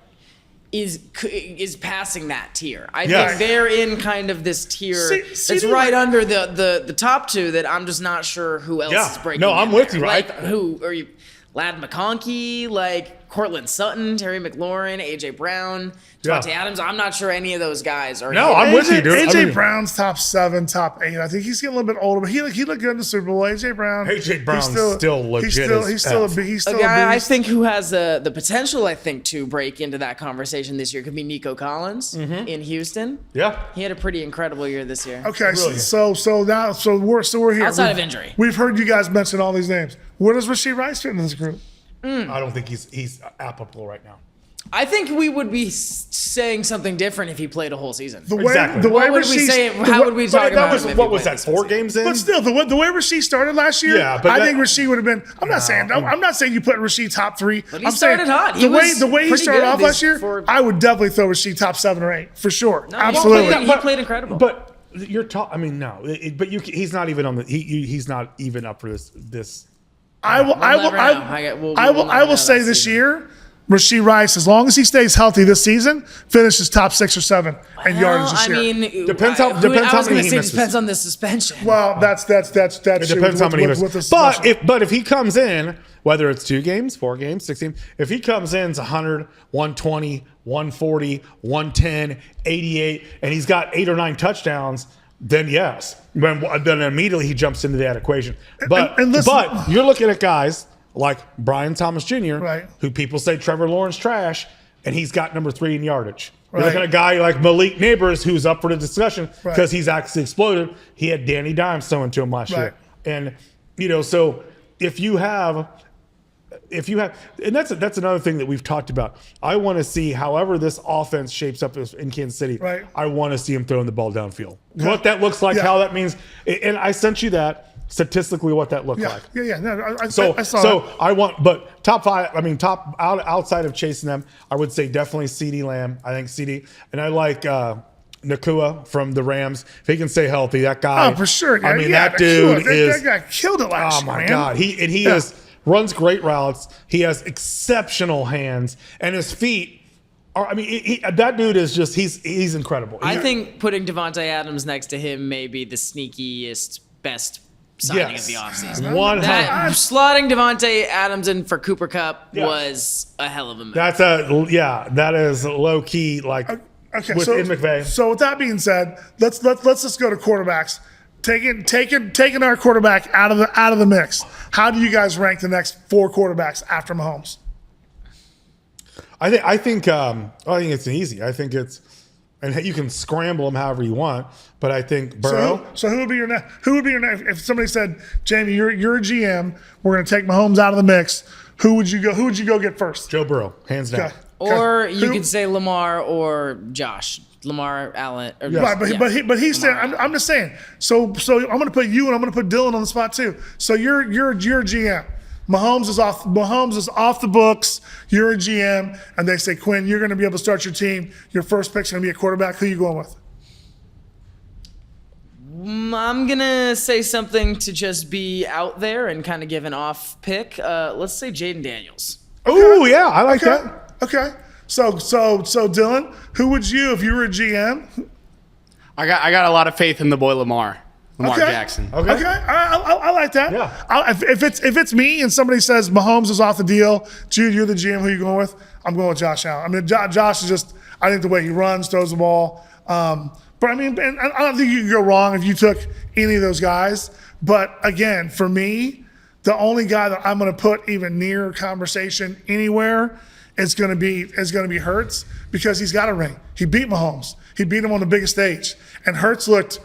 is passing that tier. I Yes. think they're in kind of this tier that's CD right under the top two that I'm just not sure who else Yeah. is breaking. No, I'm in with there. you, right? Like who are you? Lad McConkey, like Cortland Sutton, Terry McLaurin, AJ Brown, Devontae Adams. I'm not sure any of those guys are. No, I'm with you, dude. AJ I mean- Brown's top 7, top 8. I think he's getting a little bit older, but he looked good in the Super Bowl. AJ Brown. AJ Brown's he's still legit He's still as he's A still guy a I beast. think who has the potential, I think, to break into that conversation this year could be Nico Collins in Houston. Yeah. He had a pretty incredible year this year. Okay, Brilliant. so we're here. Outside of injury. We've heard you guys mention all these names. Where does Rashee Rice fit in this group? I don't think he's applicable right now. I think we would be saying something different if he played a whole season. The way Exactly. the way What would we Rasheed- say? the How way- would we But talk that about was him if what he was played that? this 4 season? games in? But still, the way Rasheed started last year, Yeah, but I that- think Rasheed would have been. I'm not saying you put Rasheed top 3. But he I'm saying started hot. He the way was the way he pretty started good off last year, for- I would definitely throw Rasheed top 7 or 8 for sure. No, Absolutely. He played incredible. But you're talking. I mean, no. But he's not even on the. He's not even up for this. I will. I will. never I, know. We'll I will. never I will know say that this season. year, Rashee Rice, as long as he stays healthy this season, finishes top 6 or 7 in yardage this I year. mean, Depends how- I depends how was many gonna he say misses. depends on the suspension. Well, that's It depends how many he misses. But if he comes in, whether it's 2 games, 4 games, 6 games, if he comes in, it's 100, 120, 140, 110, 88, and he's got 8 or 9 touchdowns, then yes. Then immediately he jumps into that equation. But and listen- but you're looking at guys like Brian Thomas Jr., Right. who people say Trevor Lawrence trash, and he's got number 3 in yardage. You're Right. looking at a guy like Malik Neighbors, who's up for the discussion Right. because he's actually exploded. He had Danny Dimes throwing to him last Right. year. And, so if you have, and that's another thing that we've talked about. I want to see, however this offense shapes up in Kansas City, Right. I want to see him throwing the ball downfield. What that looks like, Yeah. how that means. And I sent you that statistically what that looked Yeah, like. yeah. No, I So, saw so that. I want, but top 5. I mean, outside of chasing them, I would say definitely CeeDee Lamb. I think CeeDee, and I like Nakua from the Rams. If he can stay healthy, that guy. Oh, for sure. I mean, yeah, that dude that guy killed it last Oh year, my man. God, he Yeah. runs great routes. He has exceptional hands, and his feet are. I mean, that dude is just he's incredible. I think putting Devontae Adams next to him may be the sneakiest, best signing Yes. of the offseason. 100. That slotting Devontae Adams in for Cooper Cup Yeah. was a hell of a move. That is low key like Okay, with in McVay. So with that being said, let's just go to quarterbacks. Taking our quarterback out of the mix. How do you guys rank the next 4 quarterbacks after Mahomes? I think it's easy. I think it's, and you can scramble them however you want. But I think Burrow. So who would be your next? Who would be your next? If somebody said, Jamie, you're a GM, we're going to take Mahomes out of the mix. Who would you go get first? Joe Burrow, hands down. Okay. Or you Who- could say Lamar or Josh. Lamar Allen. Or, Right, but he's saying. I'm just saying. So I'm going to put you and I'm going to put Dylan on the spot too. So you're a GM. Mahomes is off the books. You're a GM, and they say, Quinn, you're going to be able to start your team. Your first pick's going to be a quarterback. Who you going with? I'm going to say something to just be out there and kind of give an off pick. Let's say Jaden Daniels. Oh yeah, I like that. Okay. So Dylan, who would you, if you were a GM? I got a lot of faith in the boy Lamar Jackson. Okay. I like that. Yeah. If it's me and somebody says Mahomes is off the deal, Jude, you're the GM. Who you going with? I'm going with Josh Allen. I mean, Josh is just. I think the way he runs, throws the ball. But I mean, and I don't think you can go wrong if you took any of those guys. But again, for me, the only guy that I'm going to put even near conversation anywhere is going to be Hurts, because he's got a ring. He beat Mahomes. He beat him on the biggest stage, and Hurts looked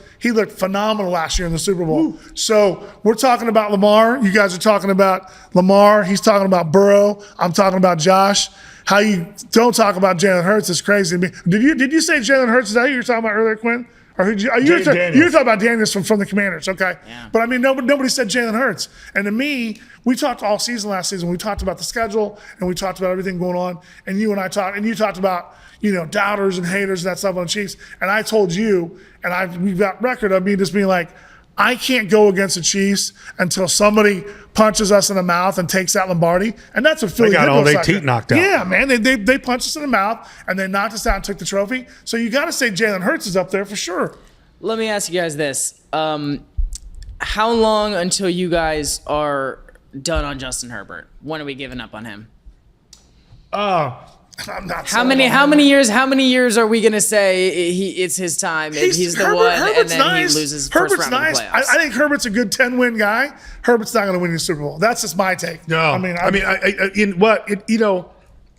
phenomenal last year in the Super Bowl. Ooh. So we're talking about Lamar. You guys are talking about Lamar. He's talking about Burrow. I'm talking about Josh. How you don't talk about Jalen Hurts is crazy to me. Did you say Jalen Hurts? Is that who you were talking about earlier, Quinn? Or you were talking about Daniels from the Commanders, okay? Yeah. But I mean, nobody said Jalen Hurts. And to me, we talked all season last season. We talked about the schedule and we talked about everything going on. And you talked about doubters and haters and that stuff on the Chiefs. And I told you, and we've got record of me just being like, I can't go against the Chiefs until somebody punches us in the mouth and takes out Lombardi. And that's what Philly got did all to us their last year. teeth knocked out. Yeah, man. They punched us in the mouth and they knocked us out and took the trophy. So you got to say Jalen Hurts is up there for sure. Let me ask you guys this. How long until you guys are done on Justin Herbert? When are we giving up on him? I'm not How many years are we gonna say it's his time and he's the one and then he loses first round of the playoffs? I think Herbert's a good 10-win guy. Herbert's not going to win the Super Bowl. That's just my take. No,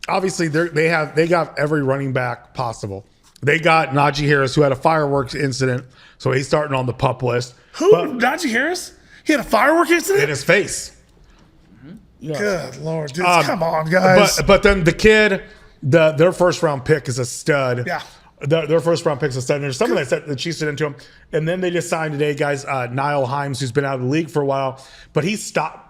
obviously they got every running back possible. They got Najee Harris, who had a fireworks incident, so he's starting on the PUP list. Najee Harris? He had a firework incident in his face. Yeah. Good Lord, dude! Come on, guys. But then the kid, their first round pick is a stud. Yeah. Their first round pick is a stud. And there's someone that said the Chiefs did into him, and then they just signed today, guys. Niall Himes, who's been out of the league for a while, but he stopped.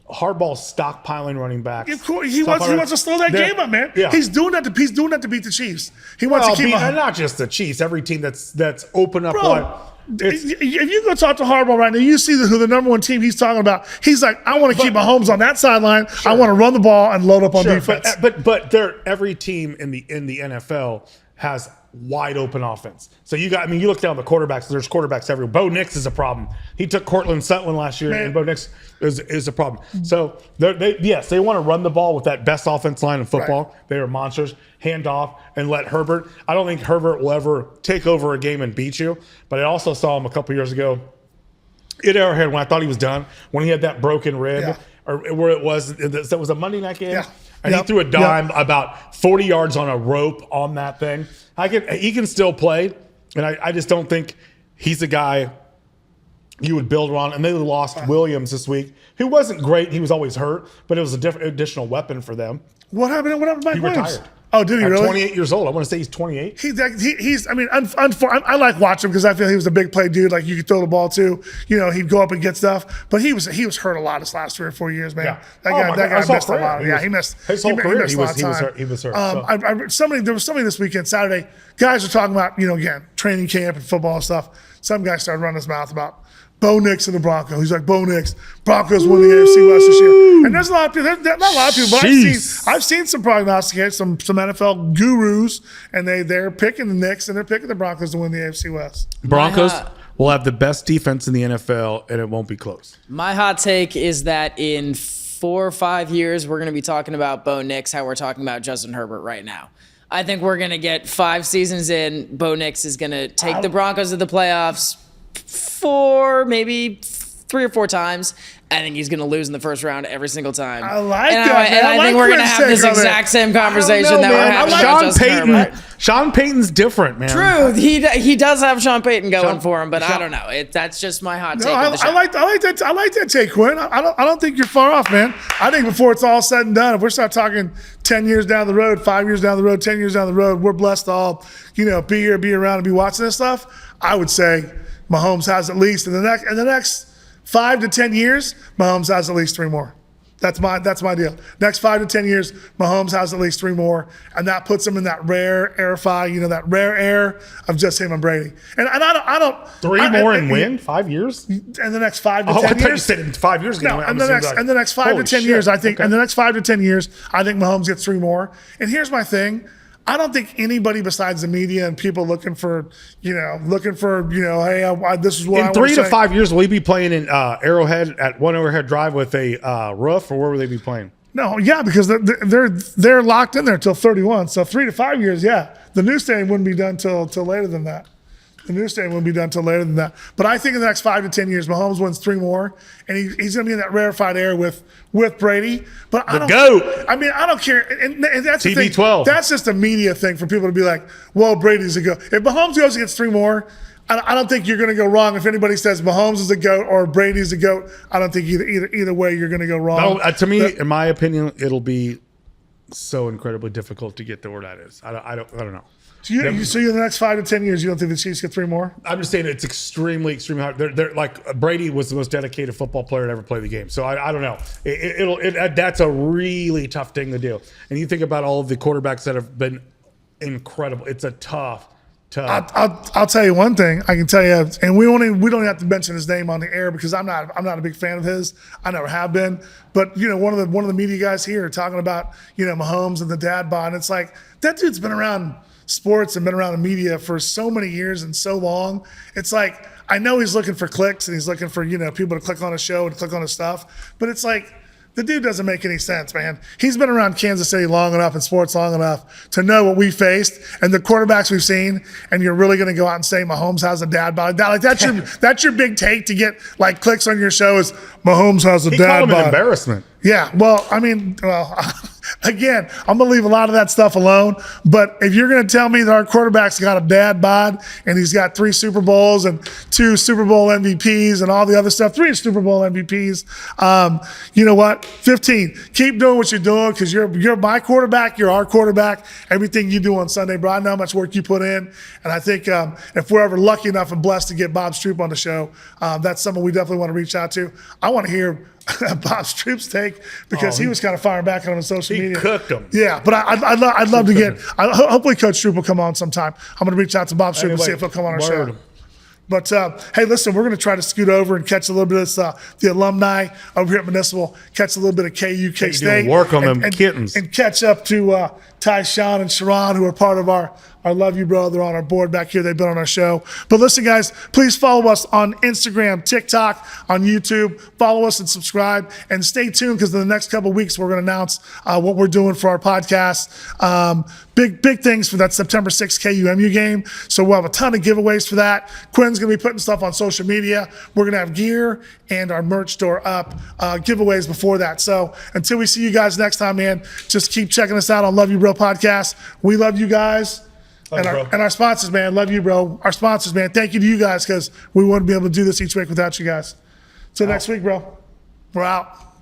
Hardball's stockpiling running backs. Of course, he wants to slow that game up, man. Yeah. He's doing that to beat the Chiefs. He wants to keep and not just the Chiefs. Every team that's open up wide. If you go talk to Hardball right now, you see who the number one team he's talking about. He's like, I want to keep Mahomes on that sideline. Sure. I want to run the ball and load up on defense. But every team in the NFL has wide open offense. So you look down the quarterbacks. There's quarterbacks everywhere. Bo Nix is a problem. He took Cortland Sutton last year, and Bo Nix is a problem. So they want to run the ball with that best offense line in football. Right. They are monsters. Hand off and let Herbert. I don't think Herbert will ever take over a game and beat you. But I also saw him a couple years ago at Arrowhead when I thought he was done, when he had that broken rib, or where it was. That was a Monday night game. Yeah. And he threw a dime about 40 yards on a rope on that thing. He can still play, and I just don't think he's a guy you would build around. And they lost Williams this week, who wasn't great. He was always hurt, but it was a different additional weapon for them. What happened to Mike Williams? He retired. Oh, did he really? 28 years old. I want to say he's 28. I like watching him because I feel he was a big play dude. Like you could throw the ball to. He'd go up and get stuff. But he was hurt a lot his last 3 or 4 years, man. Yeah. That guy missed a lot. He missed his whole career. He was hurt. hurt. There was somebody this weekend, Saturday. Guys were talking about again training camp and football and stuff. Some guy started running his mouth about Bo Nix and the Broncos. He's like, Bo Nix, Broncos win the AFC West this year. And there's a lot of people, not a lot of people, but I've seen some prognosticators, some NFL gurus, and they're picking the Knicks and they're picking the Broncos to win the AFC West. Broncos will have the best defense in the NFL, and it won't be close. My hot take is that in 4 or 5 years, we're going to be talking about Bo Nix, how we're talking about Justin Herbert right now. I think we're going to get 5 seasons in. Bo Nix is going to take the Broncos to the playoffs 4, maybe 3 or 4 times. I think he's going to lose in the first round every single time. I like that. And I think we're going to have this exact same conversation that we're having about Justin Herbert. Sean Payton's different, man. True. He does have Sean Payton going for him, but I don't know. That's just my hot take. I like that take, Quinn. I don't think you're far off, man. I think before it's all said and done, if we start talking 10 years down the road, 5 years down the road, 10 years down the road, we're blessed to all, be here, be around, and be watching this stuff. I would say Mahomes has at least in the next 5 to 10 years, Mahomes has at least 3 more. That's my deal. Next 5 to 10 years, Mahomes has at least 3 more, and that puts him in that rare that rare air of just him and Brady. And I don't 3 more and win 5 years. In the next 5 to 10 I thought years, you said in 5 years. No, in the next 5 to 10 years, I think. In the next 5 to 10 years, I think Mahomes gets 3 more. And here's my thing. I don't think anybody besides the media and people looking for, hey, this is what I want to say. In 3 to 5 years, will he be playing in Arrowhead at One Arrowhead Drive with a roof, or where will they be playing? No, yeah, because they're locked in there till 31. So 3 to 5 years, yeah. The new stadium wouldn't be done till later than that. The new stadium wouldn't be done till later than that. But I think in the next 5 to 10 years, Mahomes wins 3 more, and he's going to be in that rarefied air with Brady. But I don't care. And that's the thing. TB12. That's just a media thing for people to be like, "Well, Brady's a goat." If Mahomes goes and gets 3 more, I don't think you're going to go wrong. If anybody says Mahomes is a goat or Brady's a goat, I don't think either way you're going to go wrong. To me, in my opinion, it'll be so incredibly difficult to get to where that is. I don't know. So in the next 5 to 10 years, you don't think the Chiefs get 3 more? I'm just saying it's extremely hard. They're like Brady was the most dedicated football player to ever play the game. So I don't know. That's a really tough thing to do. And you think about all of the quarterbacks that have been incredible. It's a tough I'll tell you one thing. I can tell you, and we don't have to mention his name on the air because I'm not a big fan of his. I never have been. But one of the media guys here talking about Mahomes and the dad bod. It's like that dude's been around sports and been around the media for so many years and so long. It's like I know he's looking for clicks and he's looking for people to click on his show and click on his stuff. But it's like, the dude doesn't make any sense, man. He's been around Kansas City long enough and sports long enough to know what we faced and the quarterbacks we've seen. And you're really going to go out and say Mahomes has a dad bod? That's your big take to get like clicks on your show is Mahomes has a He dad called him an bod. embarrassment. Yeah, well, again, I'm going to leave a lot of that stuff alone. But if you're going to tell me that our quarterback's got a dad bod and he's got 3 Super Bowls and 2 Super Bowl MVPs and all the other stuff, 3 Super Bowl MVPs, you know what? 15. Keep doing what you're doing because you're my quarterback. You're our quarterback. Everything you do on Sunday, bro, I know how much work you put in. And I think if we're ever lucky enough and blessed to get Bob Stroop on the show, that's someone we definitely want to reach out to. I want to hear Bob Stroop's take because he was kind of firing back on his social media. He cooked him. Yeah, but I'd love to get. Hopefully, Coach Stroop will come on sometime. I'm going to reach out to Bob Stroop and see if he'll come on our show. But hey, listen, we're going to try to scoot over and catch a little bit of the alumni over here at Municipal, catch a little bit of KU K-State. Work on them kittens. And catch up to Ty, Sean, and Sharon, who are part of our Love You Bro. They're on our board back here. They've been on our show. But listen, guys, please follow us on Instagram, TikTok, on YouTube. Follow us and subscribe. And stay tuned because in the next couple of weeks, we're going to announce what we're doing for our podcast. Big things for that September 6th KUMU game. So we'll have a ton of giveaways for that. Quinn's going to be putting stuff on social media. We're going to have gear and our merch store up, giveaways before that. So until we see you guys next time, man, just keep checking us out on Love You Bro Podcast. We love you guys. And our sponsors, man, love you, bro. Our sponsors, man, thank you to you guys because we wouldn't be able to do this each week without you guys. Till next week, bro. We're out.